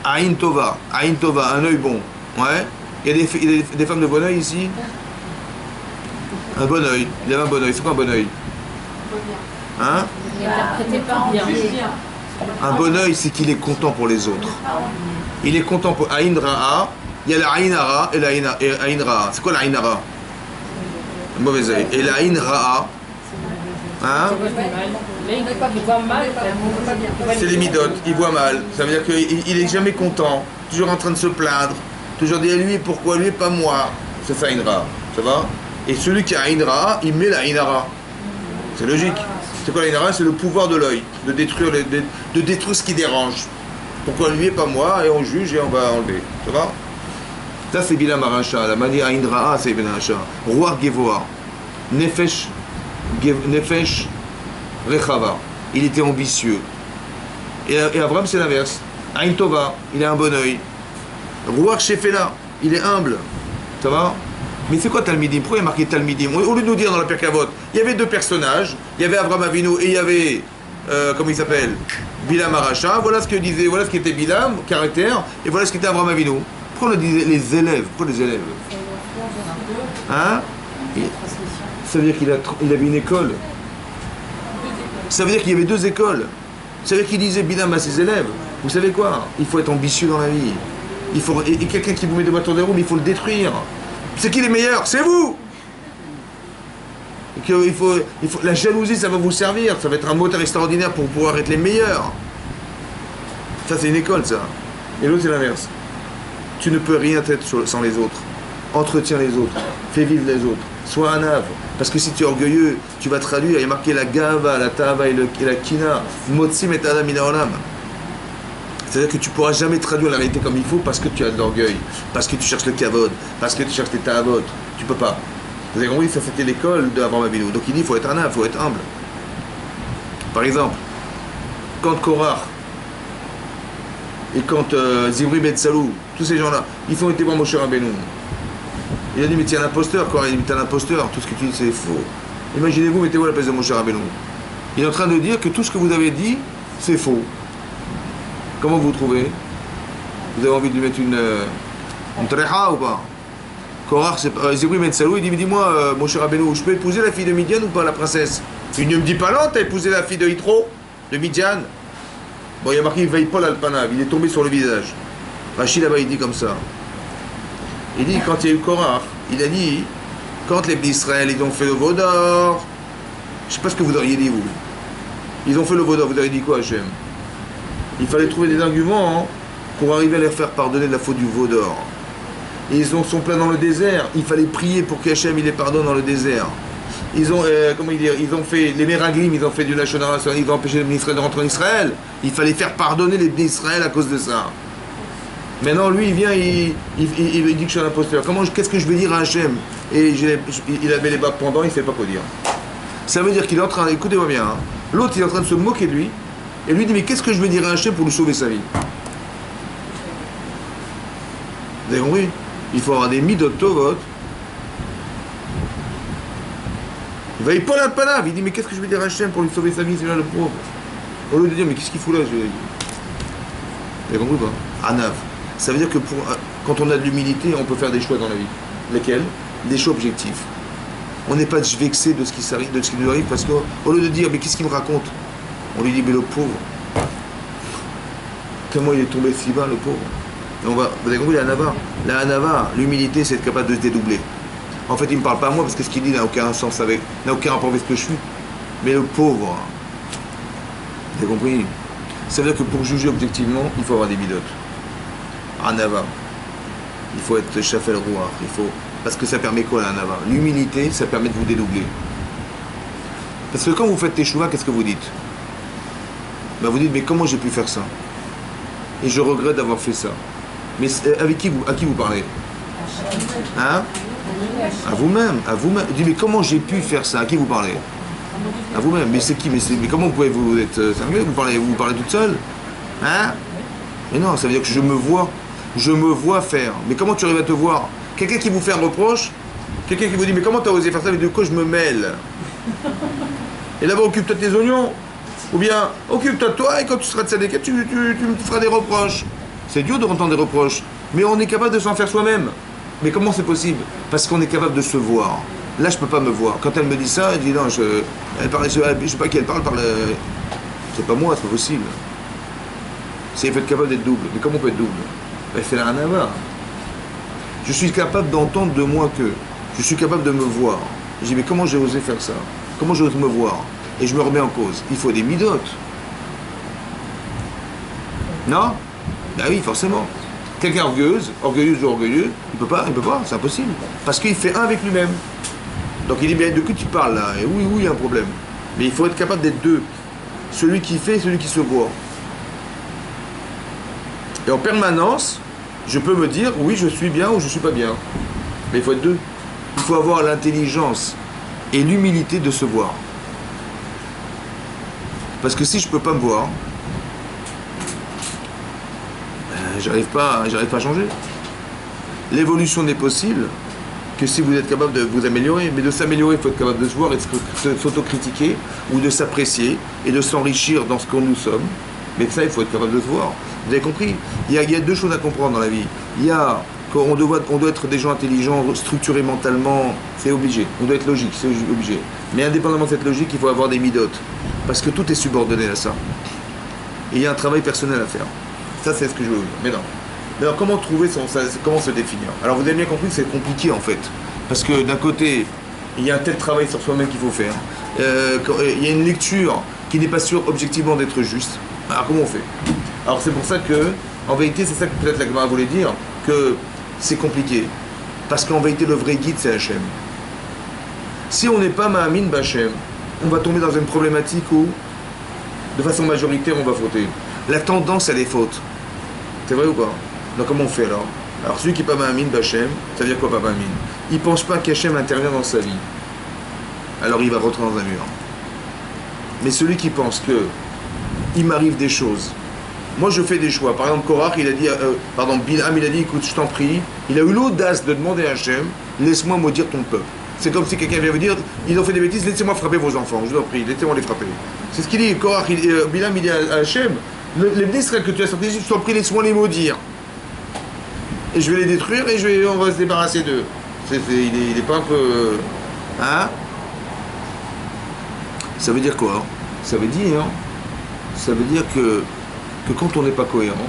Aïn Tova, un œil bon. Ouais. Il y a des femmes de bon œil ici? Un bon œil. Il avait un bon œil. C'est quoi un bon œil? Hein? Un bon œil, c'est qu'il est content pour les autres. Il est content pour Aïn Ra'a. Il y a la Aïn Ara et la Aïn Ra'a. C'est quoi la Aïn Ara? Un mauvais œil. Et la Aïn Ra'a, hein? C'est les midotes, il voit mal. Ça veut dire qu'il est jamais content, toujours en train de se plaindre, toujours dire lui pourquoi lui et pas moi. C'est ça Aïn Ra'a. Ça va? Et celui qui a Aïn Ra'a, il met la Aïn Ara. C'est logique. C'est quoi l'Aïn Ara? C'est le pouvoir de l'œil, de détruire ce qui dérange. Pourquoi lui et pas moi? Et on juge et on va enlever. Ça va? Ça c'est Bilam Aracha. La manière Aïn Ra'a, c'est Bilam Aracha. Roi Gevoa. Nefesh Rechava. Il était ambitieux. Et Abraham, c'est l'inverse. Aïn Tova, il a un bon œil. Roi Shefela, il est humble. Ça va? Mais c'est quoi Talmidim? Pourquoi il y a marqué Talmidim? Au lieu de nous dire dans la Pirkei Avot, il y avait deux personnages. Il y avait Avraham Avinu et il y avait, comment il s'appelle? Bilam Aracha. Voilà ce que disait, voilà ce qui était Bilam, caractère, et voilà ce qui était Avraham Avinu. Pourquoi on a dit les élèves? Pourquoi les élèves? Hein? Ça veut dire qu'il avait une école. Ça veut dire qu'il y avait 2 écoles. Ça veut dire qu'il disait Bilam à ses élèves, vous savez quoi? Il faut être ambitieux dans la vie. Et quelqu'un qui vous met des bâtons de roue, il faut le détruire. C'est qui les meilleurs? C'est vous! La jalousie, ça va vous servir. Ça va être un moteur extraordinaire pour pouvoir être les meilleurs. Ça, c'est une école, ça. Et l'autre, c'est l'inverse. Tu ne peux rien être sans les autres. Entretiens les autres. Fais vivre les autres. Sois un ave. Parce que si tu es orgueilleux, tu vas traduire. Il y a marqué la gava, la tava et la kina. Motsim et adam ina olam. C'est-à-dire que tu ne pourras jamais traduire la réalité comme il faut parce que tu as de l'orgueil. Parce que tu cherches le kavod. Parce que tu cherches les ta'avot. Tu ne peux pas. Vous avez compris, ça c'était l'école d'Avraham Avinu. Donc il dit il faut être un ave, il faut être humble. Par exemple, quand Korach et quand Zivri Ben Salou, tous ces gens-là, ils ont été voir Moshe Rabbeinu. Il a dit mais tu es un imposteur, Korach. Il a dit mais tu es un imposteur, tout ce que tu dis c'est faux. Imaginez-vous, mettez-vous à la place de Moshe Rabbeinu. Il est en train de dire que tout ce que vous avez dit, c'est faux. Comment vous trouvez? Vous avez envie de lui mettre une tréha ou pas? Korach, Zivri Ben Salou, il dit, dis-moi, mon cher Rabbeinu, je peux épouser la fille de Midian ou pas, la princesse? Il ne me dit pas non, t'as épousé la fille de Yitro, de Midian. Bon, il y a marqué Veipol Alpanav, il est tombé sur le visage. Rachid là-bas, il dit comme ça. Il dit, quand il y a eu Korach, il a dit, quand les Israël, ils ont fait le veau d'or, je ne sais pas ce que vous auriez dit, vous. Ils ont fait le veau d'or, vous auriez dit quoi, Hachem? Il fallait trouver des arguments pour arriver à leur faire pardonner la faute du veau d'or. Et ils sont pleins dans le désert. Il fallait prier pour qu'Hachem il les pardonne dans le désert. Ils ont, ils ont fait les Meraglim, ils ont fait du Lachon Hara, ils ont empêché les ministres de rentrer en Israël. Il fallait faire pardonner les Israël à cause de ça. Maintenant, lui, il vient, il dit que je suis un imposteur. Qu'est-ce que je vais dire à Hachem? Et il avait les bas pendant, il ne sait pas quoi dire. Ça veut dire qu'il est en train, écoutez-moi bien, hein. L'autre, il est en train de se moquer de lui. Et lui dit, mais qu'est-ce que je vais dire à Hachem pour lui sauver sa vie? Vous avez compris? Il faut avoir des midot tovot. Il va y pas la panav. Il dit mais qu'est-ce que je vais dire à Hachem pour lui sauver sa vie, c'est là le pauvre. Au lieu de dire mais qu'est-ce qu'il fout là? Vous avez compris ou pas? Anav. Ça veut dire que quand on a de l'humilité, on peut faire des choix dans la vie. Lesquels? Des choix objectifs. On n'est pas vexé de ce qui nous arrive parce qu'au lieu de dire mais qu'est-ce qu'il me raconte? On lui dit mais le pauvre. Comment il est tombé si bas le pauvre? Vous avez compris la Hanava? La Hanava, l'humilité, c'est être capable de se dédoubler. En fait, il ne me parle pas à moi parce que ce qu'il dit n'a aucun sens n'a aucun rapport avec ce que je suis. Mais le pauvre, vous avez compris? Ça veut dire que pour juger objectivement, il faut avoir des bidotes. Hanava. Il faut être Shafel Rouar. Parce que ça permet quoi la Hanava? L'humilité, ça permet de vous dédoubler. Parce que quand vous faites teshuva, qu'est-ce que vous dites? Ben, vous dites, mais comment j'ai pu faire ça? Et je regrette d'avoir fait ça. Mais à qui vous parlez? Hein? À vous-même, à vous-même. Dis mais comment j'ai pu faire ça? À qui vous parlez? À vous-même. Mais c'est qui? Mais comment pouvez-vous être cinglé? Vous parlez toute seule? Hein? Mais non, ça veut dire que je me vois faire. Mais comment tu arrives à te voir? Quelqu'un qui vous fait un reproche, quelqu'un qui vous dit mais comment tu as osé faire ça? Mais de quoi je me mêle? Et là-bas occupe-toi de tes oignons. Ou bien occupe-toi de toi et quand tu seras de Sadeket, tu me feras des reproches. C'est dur de entendre des reproches, mais on est capable de s'en faire soi-même. Mais comment c'est possible? Parce qu'on est capable de se voir. Là, je ne peux pas me voir. Quand elle me dit ça, elle dit non, elle parle, je ne sais pas qui elle parle, c'est pas moi, c'est pas possible. C'est être capable d'être double. Mais comment on peut être double? Elle fait la hanava. Je suis capable d'entendre de moi que. Je suis capable de me voir. Je dis mais comment j'ai osé faire ça? Comment j'ose me voir? Et je me remets en cause. Il faut des midotes. Non? Ben oui, forcément. Quelqu'un orgueilleuse ou orgueilleux, il peut pas, c'est impossible. Parce qu'il fait un avec lui-même. Donc il dit, mais de quoi tu parles là? Et oui, il y a un problème. Mais il faut être capable d'être deux. Celui qui fait et celui qui se voit. Et en permanence, je peux me dire, oui, je suis bien ou je suis pas bien. Mais il faut être deux. Il faut avoir l'intelligence et l'humilité de se voir. Parce que si je peux pas me voir, j'arrive pas à changer. L'évolution n'est possible que si vous êtes capable de vous améliorer. Mais de s'améliorer, il faut être capable de se voir et de s'autocritiquer ou de s'apprécier et de s'enrichir dans ce que nous sommes Mais ça, il faut être capable de se voir. Vous avez compris? Il y a deux choses à comprendre dans la vie. Il y a qu'on doit être des gens intelligents, structurés mentalement, c'est obligé. On doit être logique, c'est obligé. Mais indépendamment de cette logique, il faut avoir des midotes. Parce que tout est subordonné à ça. Et il y a un travail personnel à faire. Ça, c'est ce que je veux vous dire. Mais non. Mais alors, comment trouver comment se définir? Alors, vous avez bien compris que c'est compliqué, en fait. Parce que d'un côté, il y a un tel travail sur soi-même qu'il faut faire. Il y a une lecture qui n'est pas sûre objectivement d'être juste. Alors, comment on fait? Alors, c'est pour ça que, en vérité, c'est ça que peut-être la Gemara voulait dire, que c'est compliqué. Parce qu'en vérité, le vrai guide, c'est Hachem. Si on n'est pas Ma'amin B'Hachem, on va tomber dans une problématique où, de façon majoritaire, on va fauter. La tendance, elle est faute. C'est vrai ou pas? Donc comment on fait alors? Alors celui qui n'est pas Ma'amin B'Hachem, ça veut dire quoi pas Ma'amin? Il ne pense pas qu'Hachem intervient dans sa vie. Alors il va rentrer dans un mur. Mais celui qui pense que il m'arrive des choses, moi je fais des choix. Par exemple, Korach, il a dit, Bilham, il a dit, écoute, je t'en prie, il a eu l'audace de demander à Hachem, laisse-moi maudire ton peuple. C'est comme si quelqu'un vient vous dire, ils ont fait des bêtises, laissez-moi frapper vos enfants, je vous en prie, laissez-moi les frapper. C'est ce qu'il dit, Korach, Bilham, il dit à Hachem, les ministres que tu as sortis, je t'en prie, laisse-moi les maudire. Et je vais les détruire et on va se débarrasser d'eux. Il n'est pas un peu... Hein? Ça veut dire quoi? Ça veut dire que quand on n'est pas cohérent,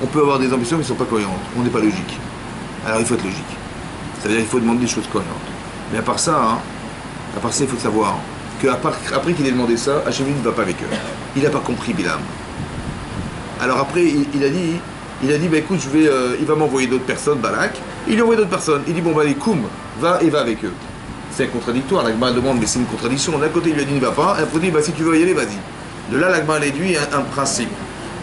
on peut avoir des ambitions qui ne sont pas cohérentes. On n'est pas logique. Alors il faut être logique. Ça veut dire qu'il faut demander des choses cohérentes. Mais à part ça, il faut savoir qu'après qu'il ait demandé ça, Hachem ne va pas avec eux. Il n'a pas compris Bilham. Alors après, il a dit, bah écoute, il va m'envoyer d'autres personnes, Balak. Il lui a envoyé d'autres personnes. Il dit, bon bah les Koum, va avec eux. C'est contradictoire. L'Agma demande, mais c'est une contradiction. D'un côté, il lui a dit, ne va pas. Et après, il dit, bah si tu veux y aller, vas-y. De là, l'Agma déduit un principe.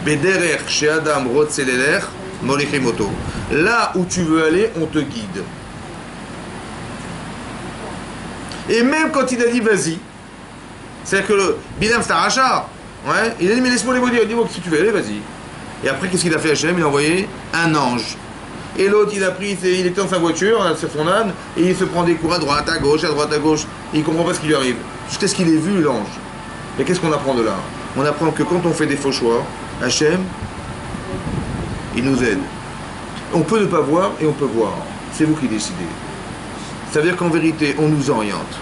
Bederer chez Adam Rotseleler, Molichimoto. Là où tu veux aller, on te guide. Et même quand il a dit, vas-y, c'est-à-dire que Bilham, c'est un rachat. Ouais, il a dit, mais laisse-moi les maudire, dis-moi que si tu veux aller, vas-y. Et après, qu'est-ce qu'il a fait Hachem? Il a envoyé un ange. Et l'autre, il était dans sa voiture, sur son âne, et il se prend des coups à droite, à gauche, et il ne comprend pas ce qui lui arrive. Jusqu'à ce qu'il ait vu l'ange. Et qu'est-ce qu'on apprend de là? On apprend que quand on fait des faux choix, Hachem, il nous aide. On peut ne pas voir et on peut voir. C'est vous qui décidez. Ça veut dire qu'en vérité, on nous oriente.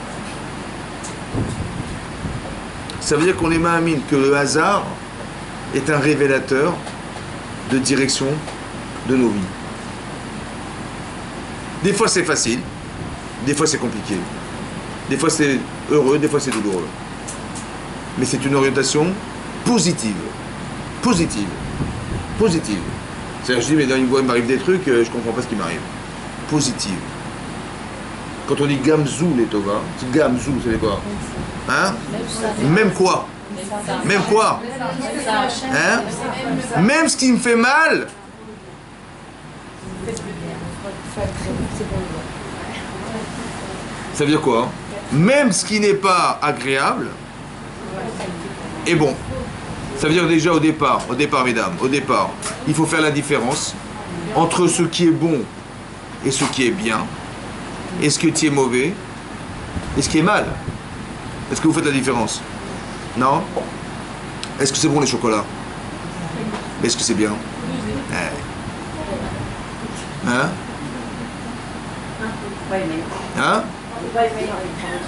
Ça veut dire qu'on est ma'amin, que le hasard est un révélateur de direction de nos vies. Des fois c'est facile, des fois c'est compliqué, des fois c'est heureux, des fois c'est douloureux. Mais c'est une orientation positive. Positive. Positive. C'est-à-dire je dis, mais dans une voie il m'arrive des trucs, je ne comprends pas ce qui m'arrive. Positive. Quand on dit Gamzou les Tova, c'est Gamzou, c'est quoi? Hein? Même quoi? Même quoi? Hein? Même ce qui me fait mal. Ça veut dire quoi? Même ce qui n'est pas agréable est bon. Ça veut dire déjà au départ, mesdames, il faut faire la différence entre ce qui est bon et ce qui est bien, et ce qui est mauvais et ce qui est mal. Est-ce que vous faites la différence? Non? Est-ce que c'est bon les chocolats? Est-ce que c'est bien? Hein? Hein?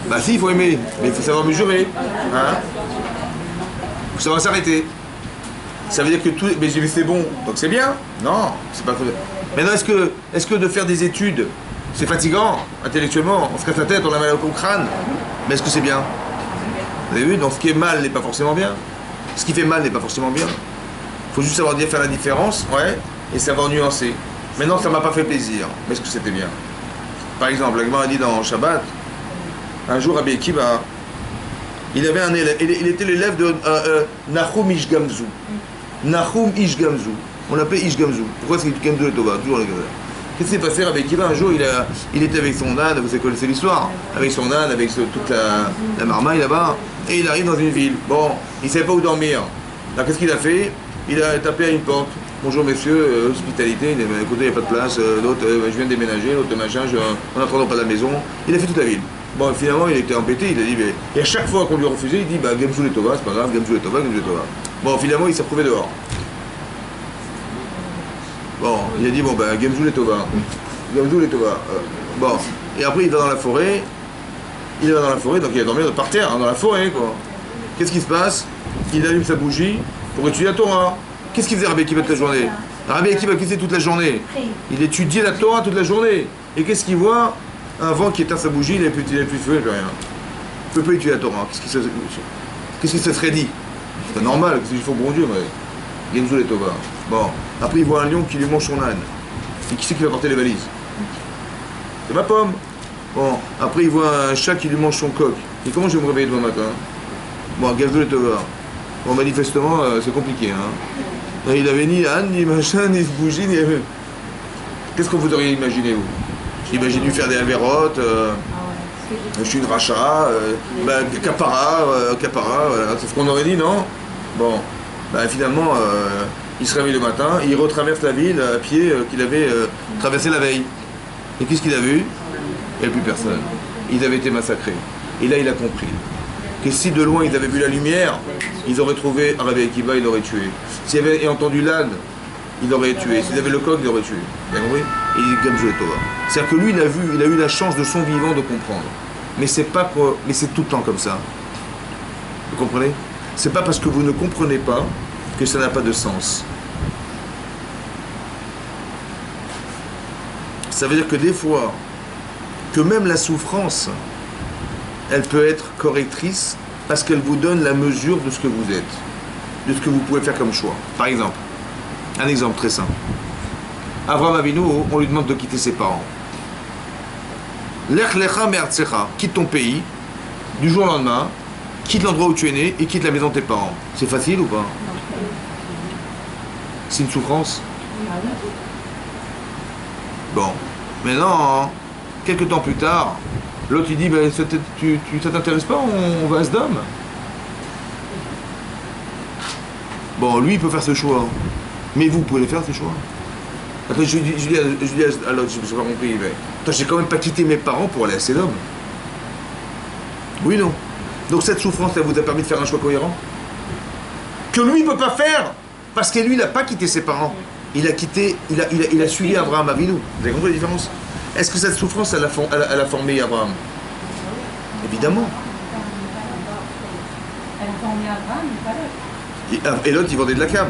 Bah si, il faut aimer, mais il faut savoir mesurer. Hein? Il faut savoir s'arrêter. Ça veut dire que tout... Mais c'est bon, donc c'est bien? Non, c'est pas... Maintenant, est-ce que de faire des études, c'est fatigant, intellectuellement? On se casse la tête, on a mal au crâne. Mais est-ce que c'est bien? Vous avez vu? Donc ce qui est mal n'est pas forcément bien. Ce qui fait mal n'est pas forcément bien. Il faut juste savoir faire la différence, ouais, et savoir nuancer. Maintenant, ça ne m'a pas fait plaisir. Mais est-ce que c'était bien? Par exemple, la Gemara a dit dans Shabbat, un jour, Rabbi Akiva, il avait un élève, il était l'élève de Nahum Ish Gamzu. Nahum Ish Gamzu. On l'appelait Ish Gamzu. Pourquoi c'est Gamzu et Tova? Toujours les gars. Qu'est-ce qui s'est passé? Rabbi Akiva, un jour, il était avec son âne, vous connaissez l'histoire, avec son âne, avec toute la marmaille là-bas, et il arrive dans une ville. Bon, il ne savait pas où dormir. Alors qu'est-ce qu'il a fait? Il a tapé à une porte. Bonjour messieurs, hospitalité, écoutez, il n'y a pas de place, l'autre, je viens de déménager, l'autre machin, on n'entend pas de la maison. Il a fait toute la ville. Bon, finalement, il était embêté, il a dit, mais... Et à chaque fois qu'on lui refusait, il dit, bah, Gamzou les Tova, c'est pas grave, Gamzou les Tova, Gamzou les Tova. Bon, finalement, il s'est retrouvé dehors. Bon, il a dit, bon, bah, Gamzou les Tova. Gamzou les Tova. Bon, et après, il va dans la forêt. Il va dans la forêt, donc il va dormir par terre, hein, dans la forêt, quoi. Qu'est-ce qui se passe? Il allume sa bougie pour étudier la Torah. Qu'est-ce qu'il faisait Rabbi Akiva toute la journée? Rabbi Akiva qui faisait toute la journée? Il étudiait la Torah toute la journée. Et qu'est-ce qu'il voit? Un vent qui éteint sa bougie, il n'a plus de feu, il n'a plus rien. Il ne peut pas étudier la Torah. Qu'est-ce qu'il se serait dit? C'est normal, qu'est-ce qu'il faut, bon Dieu, mais... Gamzou les Tova. Bon, après il voit un lion qui lui mange son âne. Et qui c'est qui va porter les valises? C'est ma pomme. Bon, après il voit un chat qui lui mange son coq. Et comment je vais me réveiller demain matin? Bon, Gamzou les Tova. Bon, manifestement, c'est compliqué, hein. Il avait ni âne, ni machin, ni bougie, ni... Qu'est-ce que vous auriez imaginé, vous? J'imagine lui faire des avérotes, je suis une rachat, capara, voilà. C'est ce qu'on aurait dit, non? Bon, finalement, il se réveille le matin, il retraverse la ville à pied qu'il avait traversé la veille. Et qu'est-ce qu'il a vu? Il n'y a plus personne. Ils avaient été massacrés. Et là, il a compris que si de loin ils avaient vu la lumière, ils auraient trouvé Rabbi Akiva, ils l'auraient tué. S'ils avaient entendu l'âne, il aurait tué. S'il avait le coq, il aurait tué. Vous avez compris? Et il dit Gamzou les Tova. C'est-à-dire que lui, il a eu la chance de son vivant de comprendre. Mais c'est pas quoi, mais c'est tout le temps comme ça. Vous comprenez? C'est pas parce que vous ne comprenez pas que ça n'a pas de sens. Ça veut dire que des fois, que même la souffrance, elle peut être correctrice parce qu'elle vous donne la mesure de ce que vous êtes, de ce que vous pouvez faire comme choix. Par exemple, un exemple très simple. Avraham Avinu, on lui demande de quitter ses parents. Lech lecha me'artsecha, quitte ton pays, du jour au lendemain, quitte l'endroit où tu es né et quitte la maison de tes parents. C'est facile ou pas? C'est une souffrance. Bon, maintenant, quelques temps plus tard, l'autre il dit, ça t'intéresse pas, on va à Sdom. Bon, lui il peut faire ce choix, mais vous pouvez faire ce choix. Après, je dis à l'autre, je n'ai pas compris, mais attends, j'ai quand même pas quitté mes parents pour aller à Sodome. Oui, non. Donc cette souffrance, elle vous a permis de faire un choix cohérent que lui ne peut pas faire, parce que lui, il n'a pas quitté ses parents. Il a suivi Abraham Avinu. Vous avez compris la différence? Est-ce que cette souffrance, elle a formé Abraham? Évidemment. Elle a formé Abraham, mais pas l'autre. Et l'autre, il vendait de la cam.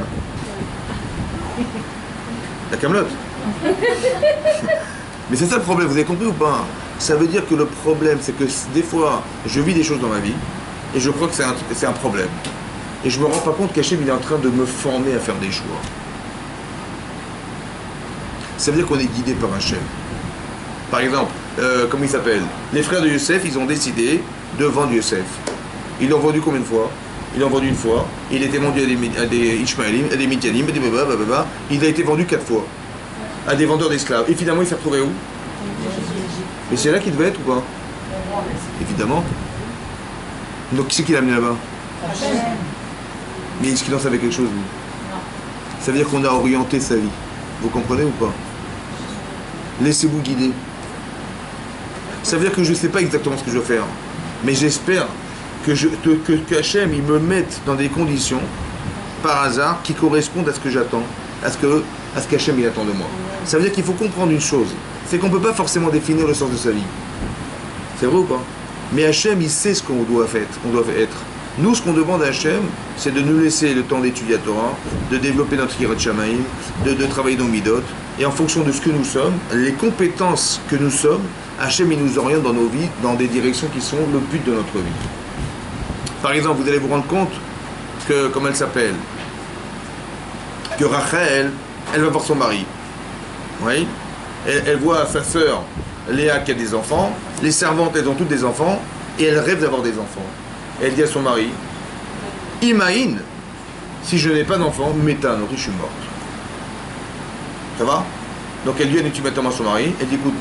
La camelote. Mais c'est ça le problème, vous avez compris ou pas? Ça veut dire que le problème, c'est que des fois, je vis des choses dans ma vie, et je crois que c'est un problème. Et je me rends pas compte qu'Hachem, il est en train de me former à faire des choix. Ça veut dire qu'on est guidé par Hachem. Par exemple, comment il s'appelle? Les frères de Yosef, ils ont décidé de vendre Yosef. Ils l'ont vendu combien de fois? Ils l'ont vendu une fois. Il a été vendu à des Ishmaélim, à des Midianim, à des Baba. Il a été vendu 4 fois. À des vendeurs d'esclaves. Et finalement, il s'est retrouvé où? Mais c'est là qu'il devait être ou pas? Évidemment. Donc qui c'est qui l'a amené là-bas? Mais est-ce qu'il en savait quelque chose, lui? Ça veut dire qu'on a orienté sa vie. Vous comprenez ou pas? Laissez-vous guider. Ça veut dire que je ne sais pas exactement ce que je dois faire. Mais j'espère que Hachem, il me mette dans des conditions, par hasard, qui correspondent à ce que j'attends, à ce qu'Hachem il attend de moi. Ça veut dire qu'il faut comprendre une chose, c'est qu'on ne peut pas forcément définir le sens de sa vie. C'est vrai ou pas? Mais Hachem, il sait ce qu'on doit être. Nous, ce qu'on demande à Hachem, c'est de nous laisser le temps d'étudier la Torah, de développer notre Yirat Shamayim, de travailler nos midot, et en fonction de ce que nous sommes, les compétences que nous sommes, Hachem, il nous oriente dans nos vies, dans des directions qui sont le but de notre vie. Par exemple, vous allez vous rendre compte que, comment elle s'appelle, que Rachel, elle va voir son mari. Oui. Elle voit sa sœur Léa qui a des enfants, les servantes, elles ont toutes des enfants, et elle rêve d'avoir des enfants. Elle dit à son mari, Imaïn, si je n'ai pas d'enfant, Métan, je suis morte. Ça va? Donc elle dit un ultimatum à son mari, elle dit, écoute,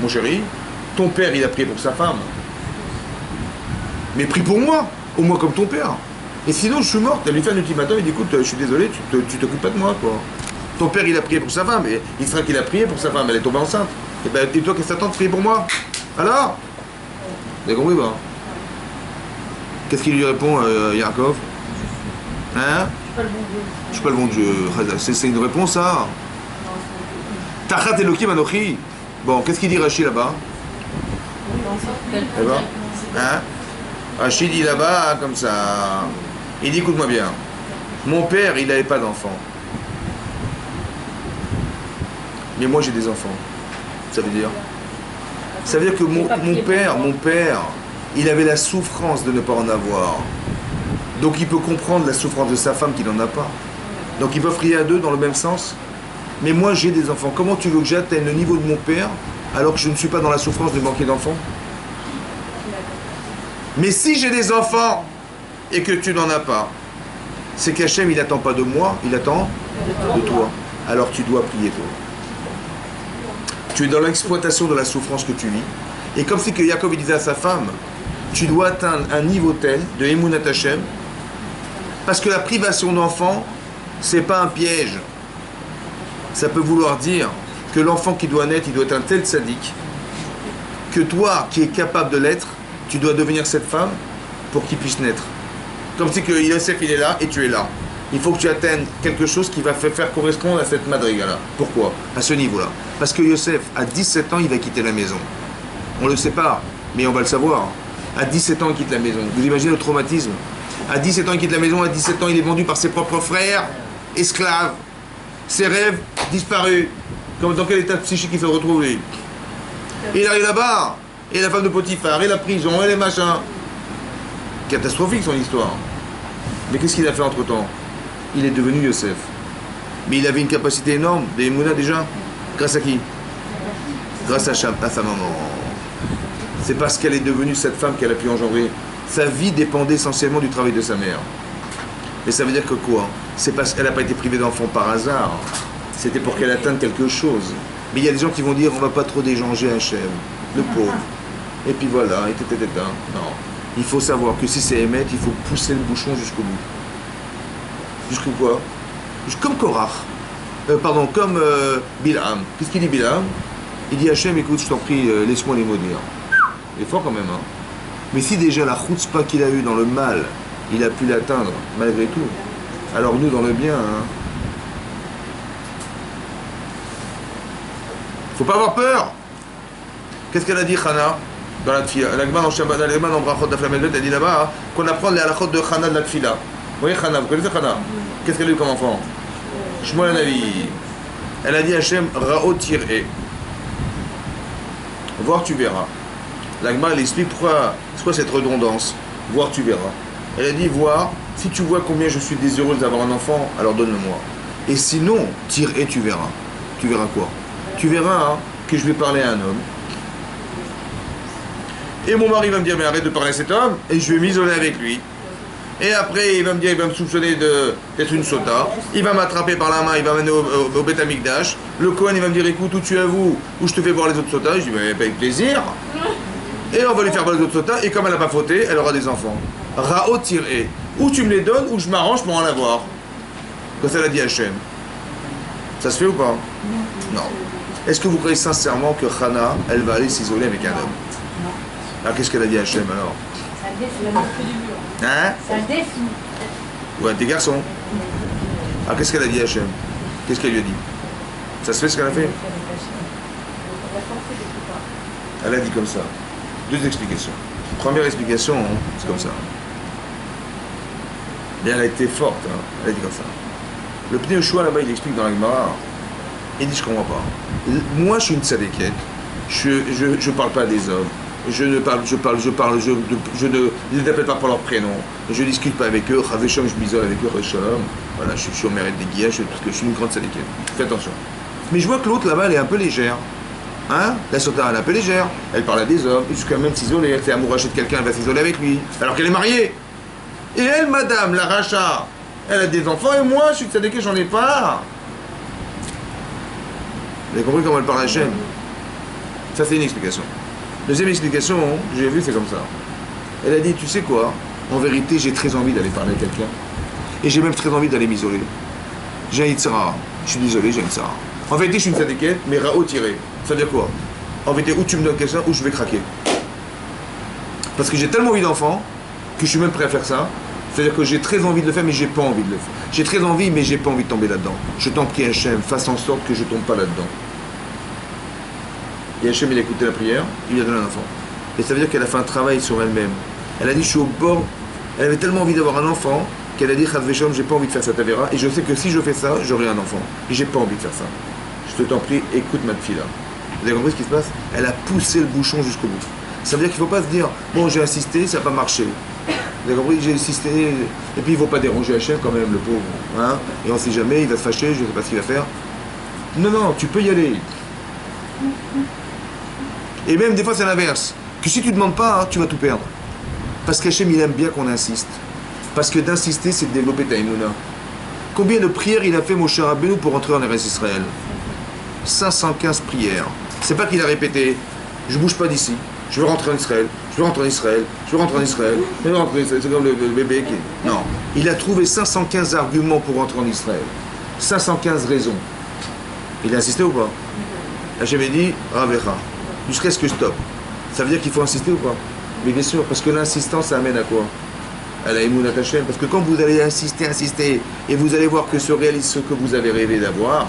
mon chéri, ton père, il a prié pour sa femme. Mais prie pour moi, au moins comme ton père. Et sinon, je suis morte. Elle lui fait un ultimatum, elle dit, écoute, je suis désolé, tu t'occupes pas de moi, quoi. Ton père, il a prié pour sa femme, et il sera qu'il a prié pour sa femme, elle est tombée enceinte. Et toi, qu'est-ce que t'attends de prier pour moi? Alors? avez compris pas? Qu'est-ce qu'il lui répond, Yaakov? Hein? Je suis pas le bon Dieu. C'est une réponse, ça. Tachat Elokim Anochi. Bon, qu'est-ce qu'il dit Rachid là-bas? Eh ben, hein? Rachid dit là-bas, comme ça. Il dit, écoute-moi bien. Mon père, il n'avait pas d'enfant. Mais moi, j'ai des enfants. Ça veut dire? Ça veut dire que mon père, il avait la souffrance de ne pas en avoir. Donc il peut comprendre la souffrance de sa femme qui n'en a pas. Donc ils peuvent prier à deux dans le même sens. Mais moi j'ai des enfants. Comment tu veux que j'atteigne le niveau de mon père alors que je ne suis pas dans la souffrance de manquer d'enfants? Mais si j'ai des enfants et que tu n'en as pas, c'est qu'Hachem il n'attend pas de moi, il attend de toi. Alors tu dois prier toi. Tu es dans l'exploitation de la souffrance que tu vis. Et comme c'est que Jacob il disait à sa femme, tu dois atteindre un niveau tel de Emunat Hashem, parce que la privation d'enfant, c'est pas un piège. Ça peut vouloir dire que l'enfant qui doit naître, il doit être un tel tzaddik, que toi, qui es capable de l'être, tu dois devenir cette femme pour qu'il puisse naître. Comme si que Yosef, il est là et tu es là. Il faut que tu atteignes quelque chose qui va faire correspondre à cette madriga-là. Pourquoi? À ce niveau-là. Parce que Yosef, à 17 ans, il va quitter la maison. On ne le sait pas, mais on va le savoir. À 17 ans, il quitte la maison. Vous imaginez le traumatisme? À 17 ans, il quitte la maison. À 17 ans, il est vendu par ses propres frères, esclaves. Ses rêves disparus. Comme dans quel état psychique il se retrouve, lui? Et il arrive là-bas. Et la femme de Potiphar, et la prison, et les machins. Catastrophique, son histoire. Mais qu'est-ce qu'il a fait entre-temps? Il est devenu Yosef. Mais il avait une capacité énorme, des Mouna déjà. Grâce à qui? Grâce à sa maman. C'est parce qu'elle est devenue cette femme qu'elle a pu engendrer. Sa vie dépendait essentiellement du travail de sa mère. Mais ça veut dire que quoi? C'est parce qu'elle n'a pas été privée d'enfant par hasard. C'était pour qu'elle atteigne quelque chose. Mais il y a des gens qui vont dire on ne va pas trop déjanger Hachem, le pauvre. Et puis voilà, et tata. Non. Il faut savoir que si c'est émettre, il faut pousser le bouchon jusqu'au bout. Jusqu'au quoi? Comme Korach. Comme Bilham. Qu'est-ce qu'il dit Bilham? Il dit Hachem, écoute, je t'en prie, laisse-moi les maudire. Il est fort quand même, hein. Mais si déjà la chutzpah qu'il a eue dans le mal, il a pu l'atteindre malgré tout, alors nous dans le bien, hein. Faut pas avoir peur. Qu'est-ce qu'elle a dit Chana dans la tfila? La Gemara dans Shabbat, la Gemara dans Brachot d'Aflamelot, elle dit là-bas hein, qu'on apprend les halachot de Chana de la tfila. Vous voyez Chana, vous connaissez Chana? Qu'est-ce qu'elle a eu comme enfant? Shmuel Hanavi. Elle a dit Hachem, Ra'o tir'e. Voir tu verras. La Gemara elle explique pourquoi, c'est quoi cette redondance? Voir tu verras. Elle a dit voir, si tu vois combien je suis désireuse d'avoir un enfant, alors donne-le-moi. Et sinon, tir'e tu verras. Tu verras quoi? Tu verras hein, que je vais parler à un homme. Et mon mari va me dire, mais arrête de parler à cet homme, et je vais m'isoler avec lui. Et après, il va me dire, il va me soupçonner d'être une sota. Il va m'attraper par la main, il va m'amener au Beth Amikdash. Le Kohen, il va me dire, écoute, où tu es à vous, où je te fais voir les autres sotas. Je dis, mais avec plaisir. Et on va lui faire voir les autres sotas, et comme elle n'a pas fauté, elle aura des enfants. Ra'o tir'e. Ou tu me les donnes, ou je m'arrange pour en avoir. Comme ça l'a dit Hachem. Ça se fait ou pas? Non. Est-ce que vous croyez sincèrement que Chana, elle va aller s'isoler avec un homme? Alors qu'est-ce qu'elle a dit à Hachem alors? Ça définit. Hein? Ça définit. Ouais, des garçons. Alors qu'est-ce qu'elle a dit à Hachem? Qu'est-ce qu'elle lui a dit? Ça se fait ce qu'elle a fait? Elle a dit comme ça. Deux explications. Première explication, hein, c'est comme ça. Mais elle a été forte, hein. Elle a dit comme ça. Le Pnei Yoshua là-bas, il explique dans la Gemara. Il dit je comprends pas. Moi je suis une tzadékette. Je parle pas des hommes. Je ne les appelle pas par leur prénom. Je discute pas avec eux. Ravesham, je m'isole avec eux. Ravesham. Voilà, je suis au mérite des guillages parce que je suis une grande tzadékette. Fais attention. Mais je vois que l'autre là-bas, elle est un peu légère. Hein? La sota, elle est un peu légère. Elle parle à des hommes. Jusqu'à même s'isoler. Elle fait amourache de quelqu'un, elle va s'isoler avec lui. Alors qu'elle est mariée. Et elle, madame, la racha, elle a des enfants et moi, je suis tzadékette, j'en ai pas. Vous avez compris comment elle parle à Hachem? Ça, c'est une explication. Deuxième explication, j'ai vu, c'est comme ça. Elle a dit, tu sais quoi? En vérité, j'ai très envie d'aller parler à quelqu'un. Et j'ai même très envie d'aller m'isoler. J'ai un Yitzhara. Je suis désolé, j'ai un Yitzhara. En vérité, je suis une tzadékette, mais Ra'o tiré. Ça veut dire quoi? En vérité, ou tu me donnes quelqu'un, ou je vais craquer. Parce que j'ai tellement envie d'enfants que je suis même prêt à faire ça. C'est-à-dire que j'ai très envie de le faire, mais j'ai pas envie de le faire. J'ai très envie, mais j'ai pas envie de tomber là-dedans. Je t'en prie, Hachem, fasse en sorte que je tombe pas là-dedans. Et Hachem, il a écouté la prière, il lui a donné un enfant. Et ça veut dire qu'elle a fait un travail sur elle-même. Elle a dit, je suis au bord. Elle avait tellement envie d'avoir un enfant qu'elle a dit, Chas v'Shalom, j'ai pas envie de faire cette avéra. Et je sais que si je fais ça, j'aurai un enfant. Et j'ai pas envie de faire ça. Je t'en prie, écoute ma fille là. Vous avez compris ce qui se passe? Elle a poussé le bouchon jusqu'au bout. Ça veut dire qu'il ne faut pas se dire, bon, j'ai insisté, ça n'a pas marché. Vous avez compris? J'ai insisté. Et puis il ne faut pas déranger Hachem quand même, le pauvre. Hein, et on ne sait jamais, il va se fâcher, je ne sais pas ce qu'il va faire. Non, non, tu peux y aller. Et même des fois, c'est l'inverse. Que si tu ne demandes pas, hein, tu vas tout perdre. Parce qu'Hachem, il aime bien qu'on insiste. Parce que d'insister, c'est de développer ta Emouna. Combien de prières il a fait Moshe Rabbeinu pour entrer en Eretz Israël? 515 prières. C'est pas qu'il a répété, je bouge pas d'ici, je veux rentrer en Israël, je veux rentrer en Israël, je veux rentrer en Israël, je veux rentrer en Israël. C'est comme le bébé qui... Non. Il a trouvé 515 arguments pour rentrer en Israël. 515 raisons. Il a insisté ou pas? Hachem dit, Ravecha, jusqu'à ce que je stoppe. Ça veut dire qu'il faut insister ou pas? Mais bien sûr, parce que l'insistance, ça amène à quoi? À la Emounat Hachem. Parce que quand vous allez insister, et vous allez voir que se réalise ce que vous avez rêvé d'avoir,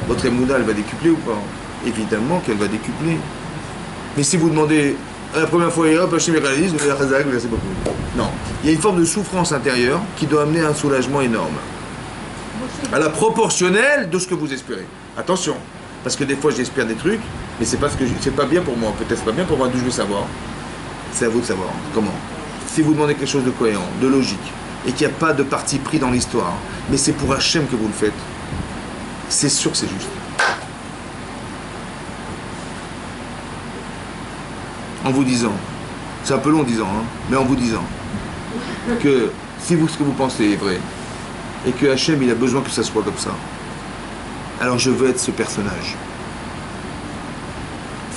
votre Emouna, elle va décupler ou pas? Évidemment qu'elle va décupler. Mais si vous demandez, la première fois, hop, Hachem réalise, vous allez dire, merci beaucoup. Non. Il y a une forme de souffrance intérieure qui doit amener un soulagement énorme. À la proportionnelle de ce que vous espérez. Attention. Parce que des fois, j'espère des trucs, mais c'est pas bien pour moi. Peut-être c'est pas bien pour moi, d'où je vais savoir. C'est à vous de savoir. Comment? Si vous demandez quelque chose de cohérent, de logique, et qu'il n'y a pas de parti pris dans l'histoire, mais c'est pour Hachem que vous le faites, c'est sûr que c'est juste. En vous disant, c'est un peu long en disant, hein, mais en vous disant que si ce que vous pensez est vrai, et que Hachem il a besoin que ça soit comme ça, alors je veux être ce personnage.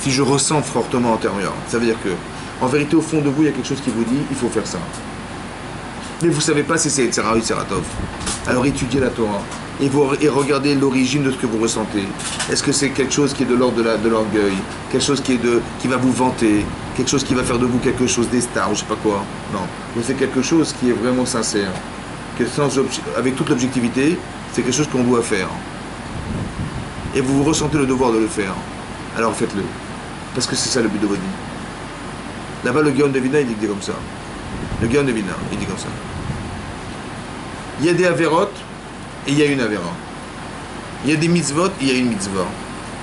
Si je ressens fortement antérieur, ça veut dire que en vérité, au fond de vous, il y a quelque chose qui vous dit, il faut faire ça. Mais vous ne savez pas si c'est Etzera ou Seratov. Alors étudiez la Torah et regardez l'origine de ce que vous ressentez. Est-ce que c'est quelque chose qui est de l'ordre de l'orgueil, quelque chose qui va vous vanter, quelque chose qui va faire de vous quelque chose des stars ou je ne sais pas quoi? Non. Mais c'est quelque chose qui est vraiment sincère. Que avec toute l'objectivité, c'est quelque chose qu'on doit faire. Et vous ressentez le devoir de le faire. Alors faites-le. Parce que c'est ça le but de votre vie. Là-bas, le Gaon de Vilna, il dit comme ça. Le Gaon de Vilna, il dit comme ça. Il y a des avérotes et il y a une avéra. Il y a des mitzvot et il y a une mitzvah.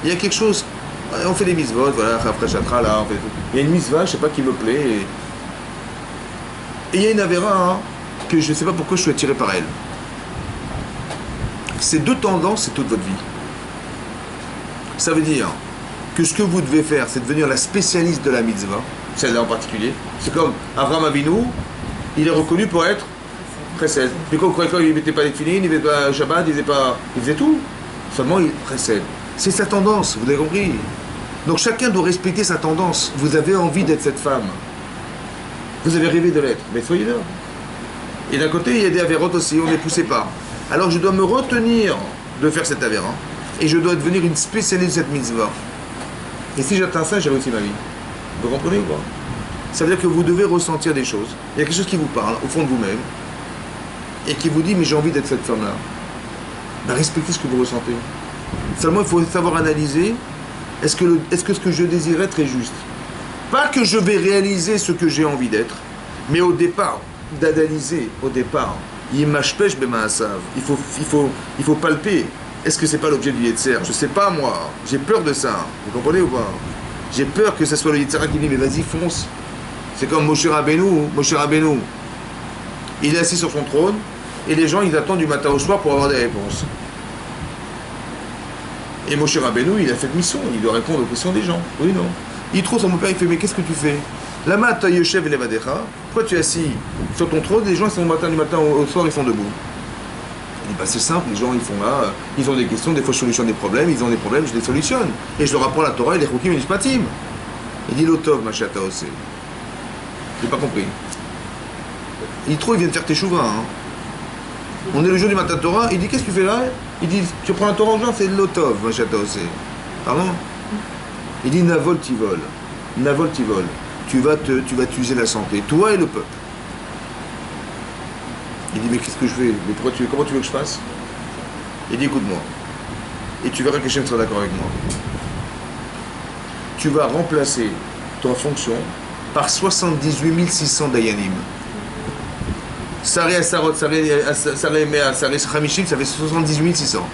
Il y a quelque chose, on fait des mitzvot, voilà, après chatra, là, on fait tout. Il y a une mitzvah, je ne sais pas qui me plaît. Et il y a une avéra hein, que je ne sais pas pourquoi je suis attiré par elle. Ces deux tendances, c'est toute votre vie. Ça veut dire que ce que vous devez faire, c'est devenir la spécialiste de la mitzvah, celle-là en particulier. C'est comme Avraham Avinu, il est reconnu pour être Chesed. Mais quand vous croyez qu'il ne mettait pas les filines, il ne mettait pas Shabbat, il faisait tout. Seulement, il Chesed. C'est sa tendance, vous avez compris. Donc chacun doit respecter sa tendance. Vous avez envie d'être cette femme. Vous avez rêvé de l'être, mais soyez là. Et d'un côté, il y a des avérotes aussi, on ne les poussait pas. Alors je dois me retenir de faire cet avéra. Et je dois devenir une spécialiste de cette mitzvah. Et si j'atteins ça, j'ai réussi ma vie. Vous comprenez ou pas? Ça veut dire que vous devez ressentir des choses. Il y a quelque chose qui vous parle, au fond de vous-même, et qui vous dit, mais j'ai envie d'être cette femme-là. Ben, respectez ce que vous ressentez. Seulement, il faut savoir analyser, est-ce que ce que je désire être est juste? Pas que je vais réaliser ce que j'ai envie d'être, mais au départ, d'analyser, au départ, il faut palper. Est-ce que c'est pas l'objet du Yetzer? Je sais pas moi, j'ai peur de ça. Vous comprenez ou pas? J'ai peur que ce soit le Yetzera qui dit mais vas-y fonce. C'est comme Moshe Rabbeinu. Il est assis sur son trône et les gens ils attendent du matin au soir pour avoir des réponses. Et Moshe Rabbeinu il a fait mission, il doit répondre aux questions des gens. Oui non. Il trouve son père, il fait mais qu'est-ce que tu fais? Lama ta yoshev elevadecha. Pourquoi tu es assis sur ton trône? Les gens ils sont du matin au soir ils sont debout. Il dit, bah, c'est simple, les gens ils font là, ils ont des questions, des fois je solutionne des problèmes, ils ont des problèmes, je les solutionne. Et je leur apprends la Torah et les chokim et les shpatim. Il dit l'otov machata ose. J'ai pas compris. Il vient de faire teshuva. Hein. On est le jour du matin Torah, il dit qu'est-ce que tu fais là? Il dit tu prends la Torah en juin, c'est l'otov machata ose. Pardon? Il dit navol tivol. Navol tivol. tu vas t'user la santé, toi et le peuple. Il dit, mais qu'est-ce que je fais? Mais comment tu veux que je fasse? Il dit, écoute-moi. Et tu verras que Hachem sera d'accord avec moi. Tu vas remplacer ton fonction par 78 600 dayanim. Saré à Sarot, Saré à Saré Hamishim, ça fait 78 600.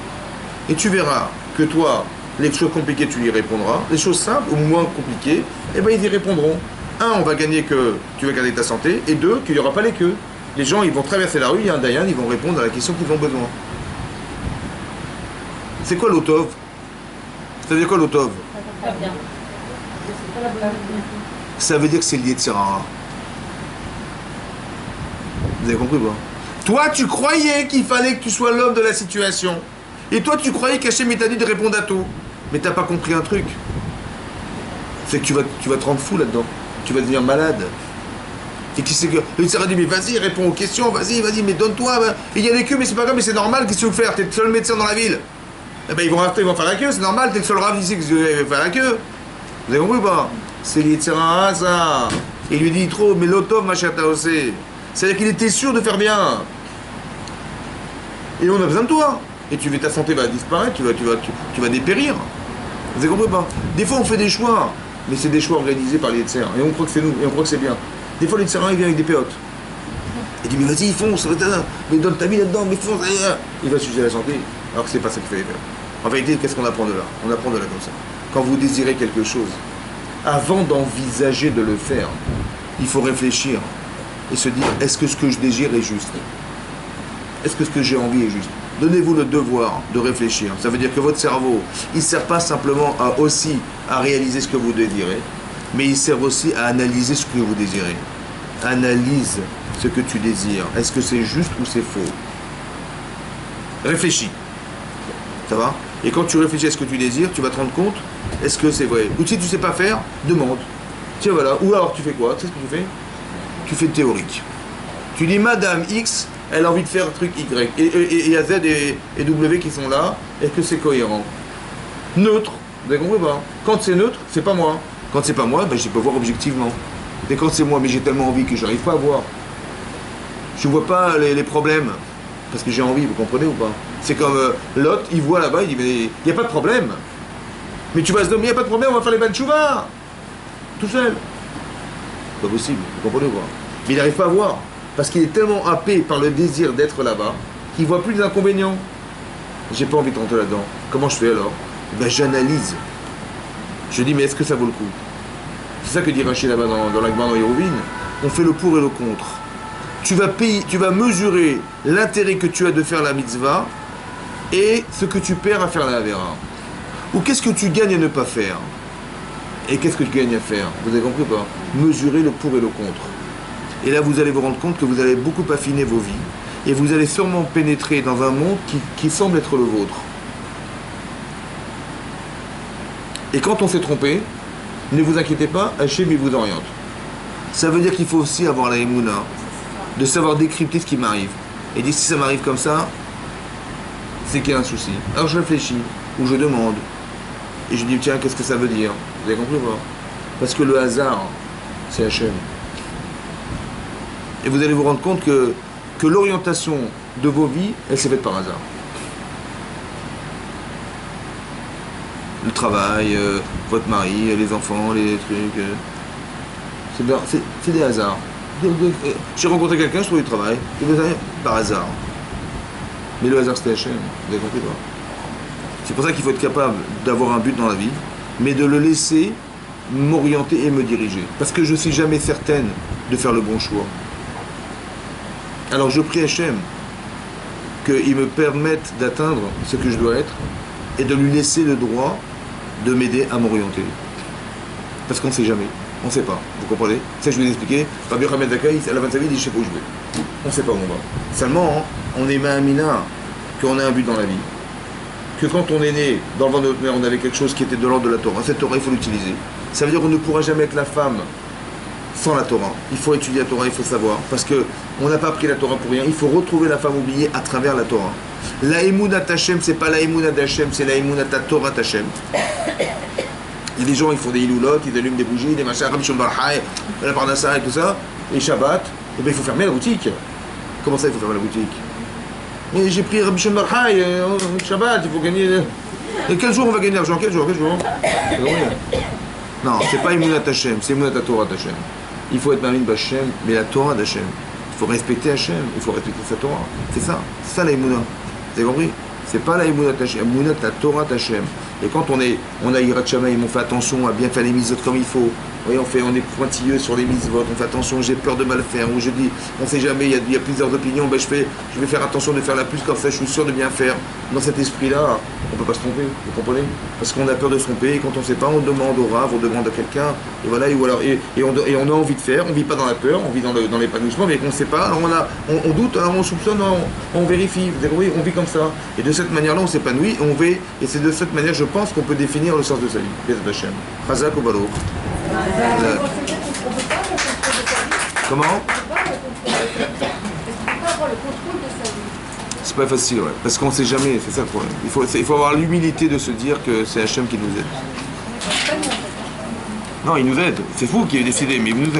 Et tu verras que toi, les choses compliquées, tu y répondras. Les choses simples ou moins compliquées, eh ben, ils y répondront. Un, on va gagner que tu vas garder ta santé. Et deux, qu'il n'y aura pas les queues. Les gens, ils vont traverser la rue, il y a un dayan, ils vont répondre à la question qu'ils ont besoin. C'est quoi l'otov? Ça veut dire quoi l'otov? Ça veut dire que c'est lié de Serara. Vous avez compris quoi? Toi, tu croyais qu'il fallait que tu sois l'homme de la situation. Et toi, tu croyais qu'Hachem t'a dit de répondre à tout. Mais t'as pas compris un truc. C'est que tu vas te rendre fou là-dedans. Tu vas devenir malade. Et qui c'est que... Le Sarah dit, mais vas-y, réponds aux questions, vas-y, mais donne-toi. Il y a des queues, mais c'est pas grave, mais c'est normal, qu'est-ce que tu veux faire? T'es le seul médecin dans la ville. Eh ben, ils vont faire la queue, c'est normal, t'es le seul rave ici qui va faire la queue. Vous avez compris ou pas? C'est l'Yitzhara, ça. Il lui dit trop, mais l'otov, ma chère Taosé. C'est-à-dire qu'il était sûr de faire bien. Et on a besoin de toi. Et ta santé va disparaître, tu vas dépérir. Vous avez compris ou pas? Des fois, on fait des choix, mais c'est des choix organisés par l'Yitzhara. Et on croit que c'est nous, et on croit que c'est bien. Des fois, l'Yitzhara, il vient avec des péotes. Il dit, mais vas-y, fonce, mais donne ta vie là-dedans, mais fonce. Il va s'user la santé, alors que c'est pas ça qu'il fallait faire. En vérité, qu'est-ce qu'on apprend de là? On apprend de là comme ça. Quand vous désirez quelque chose, avant d'envisager de le faire, il faut réfléchir et se dire, est-ce que ce que je désire est juste? Est-ce que ce que j'ai envie est juste? Donnez-vous le devoir de réfléchir. Ça veut dire que votre cerveau, il ne sert pas simplement à réaliser ce que vous désirez, mais il sert aussi à analyser ce que vous désirez. Analyse ce que tu désires. Est-ce que c'est juste ou c'est faux? Réfléchis. Ça va? Et quand tu réfléchis à ce que tu désires, tu vas te rendre compte, est-ce que c'est vrai? Ou si tu ne sais pas faire, demande. Tiens, voilà. Ou alors tu fais quoi? Tu sais ce que tu fais? Tu fais théorique. Tu dis, Madame X, elle a envie de faire un truc Y. Et il y a Z et W qui sont là. Est-ce que c'est cohérent? Neutre. Vous avez compris pas? Quand c'est neutre, c'est pas moi. Quand c'est pas moi, ben, je peux voir objectivement. Et quand c'est moi, mais j'ai tellement envie que j'arrive pas à voir. Je vois pas les problèmes. Parce que j'ai envie, vous comprenez ou pas? C'est comme l'autre, il voit là-bas, il dit, mais il n'y a pas de problème. Mais tu vas se dire, mais il n'y a pas de problème, on va faire les ban tchouva. Tout seul. Pas possible, vous comprenez ou pas? Mais il n'arrive pas à voir. Parce qu'il est tellement happé par le désir d'être là-bas, qu'il ne voit plus les inconvénients. J'ai pas envie de rentrer là-dedans. Comment je fais alors? Ben, j'analyse. Je dis, mais est-ce que ça vaut le coup? C'est ça que dit Rachid là-bas dans la Gemara dans Hérovine. On fait le pour et le contre. Tu vas mesurer l'intérêt que tu as de faire la mitzvah et ce que tu perds à faire la Havera. Ou qu'est-ce que tu gagnes à ne pas faire? Et qu'est-ce que tu gagnes à faire? Vous avez compris ou pas? Mesurer le pour et le contre. Et là, vous allez vous rendre compte que vous allez beaucoup affiner vos vies. Et vous allez sûrement pénétrer dans un monde qui semble être le vôtre. Et quand on s'est trompé, ne vous inquiétez pas, Hachem il vous oriente. Ça veut dire qu'il faut aussi avoir la émouna, de savoir décrypter ce qui m'arrive. Et dire si ça m'arrive comme ça, c'est qu'il y a un souci. Alors je réfléchis, ou je demande. Et je dis, tiens, qu'est-ce que ça veut dire? Vous avez compris ou pas? Parce que le hasard, c'est Hachem. Et vous allez vous rendre compte que l'orientation de vos vies, elle s'est faite par hasard. Le travail, votre mari, les enfants, les trucs. C'est des hasards. J'ai rencontré quelqu'un, je trouve du travail. Par hasard. Mais le hasard, c'était Hachem. Vous avez compris quoi? C'est pour ça qu'il faut être capable d'avoir un but dans la vie, mais de le laisser m'orienter et me diriger. Parce que je ne suis jamais certaine de faire le bon choix. Alors je prie Hachem qu'il me permette d'atteindre ce que je dois être et de lui laisser le droit de m'aider à m'orienter. Parce qu'on ne sait jamais. On ne sait pas. Vous comprenez? C'est ça que je vais vous expliquer. Rabbi Hamed Zakai, à la fin de sa vie, il dit, je ne sais pas où je vais. On ne sait pas où on va. Seulement, on est ma'amina qu'on a un but dans la vie. Que quand on est né, dans le ventre de notre mère, on avait quelque chose qui était de l'ordre de la Torah. Cette Torah, il faut l'utiliser. Ça veut dire qu'on ne pourra jamais être la femme sans la Torah. Il faut étudier la Torah, il faut savoir. Parce qu'on n'a pas appris la Torah pour rien. Il faut retrouver la femme oubliée à travers la Torah. La Emunat Hashem, c'est pas la Emunat d'Hashem, c'est la Emunat Torah Hashem. Il y a des gens, ils font des iloulotes, ils allument des bougies, des machins, Rabbi Shimon Bar Yochai, la Parnassa et tout ça, et Shabbat, et bien il faut fermer la boutique. Comment ça, il faut fermer la boutique? Et j'ai pris Rabbi Shimon Bar Yochai, Shabbat, il faut gagner. Et quel jour on va gagner l'argent? Quel jour? Non, c'est pas Emunat Hashem, c'est Emunat Torah d'Hashem. Il faut être Mamin B'Hashem, mais la Torah d'Hashem. Il faut respecter Hachem, il faut respecter sa Torah. C'est ça la Emunah. Vous avez compris? C'est pas la Emunah Hachem, Emunah la Torah d'Hachem. Et quand on a Yirat Shamayim, on fait attention à bien faire les mitzvot comme il faut. Oui, on est pointilleux sur les mitzvot, on fait attention, j'ai peur de mal faire, ou je dis, on sait jamais, il y a plusieurs opinions, ben je vais faire attention de faire la plus, comme ça je suis sûr de bien faire. Dans cet esprit-là, on ne peut pas se tromper, vous comprenez? Parce qu'on a peur de se tromper, et quand on ne sait pas, on demande au Rav, on demande à quelqu'un, et voilà, et on a envie de faire, on ne vit pas dans la peur, on vit dans l'épanouissement, mais qu'on ne sait pas, alors on doute, alors on soupçonne, on vérifie, vous savez, oui, on vit comme ça. Et de cette manière-là, on s'épanouit, et c'est de cette manière, je pense, qu'on peut définir le sens de sa vie. Bezat Hashem. Chazak ou Baruch. Comment? C'est pas facile, ouais. Parce qu'on ne sait jamais, c'est ça le problème. Il faut avoir l'humilité de se dire que c'est Hachem qui nous aide. Non, il nous aide. C'est vous qui avez décidé, mais il nous aide.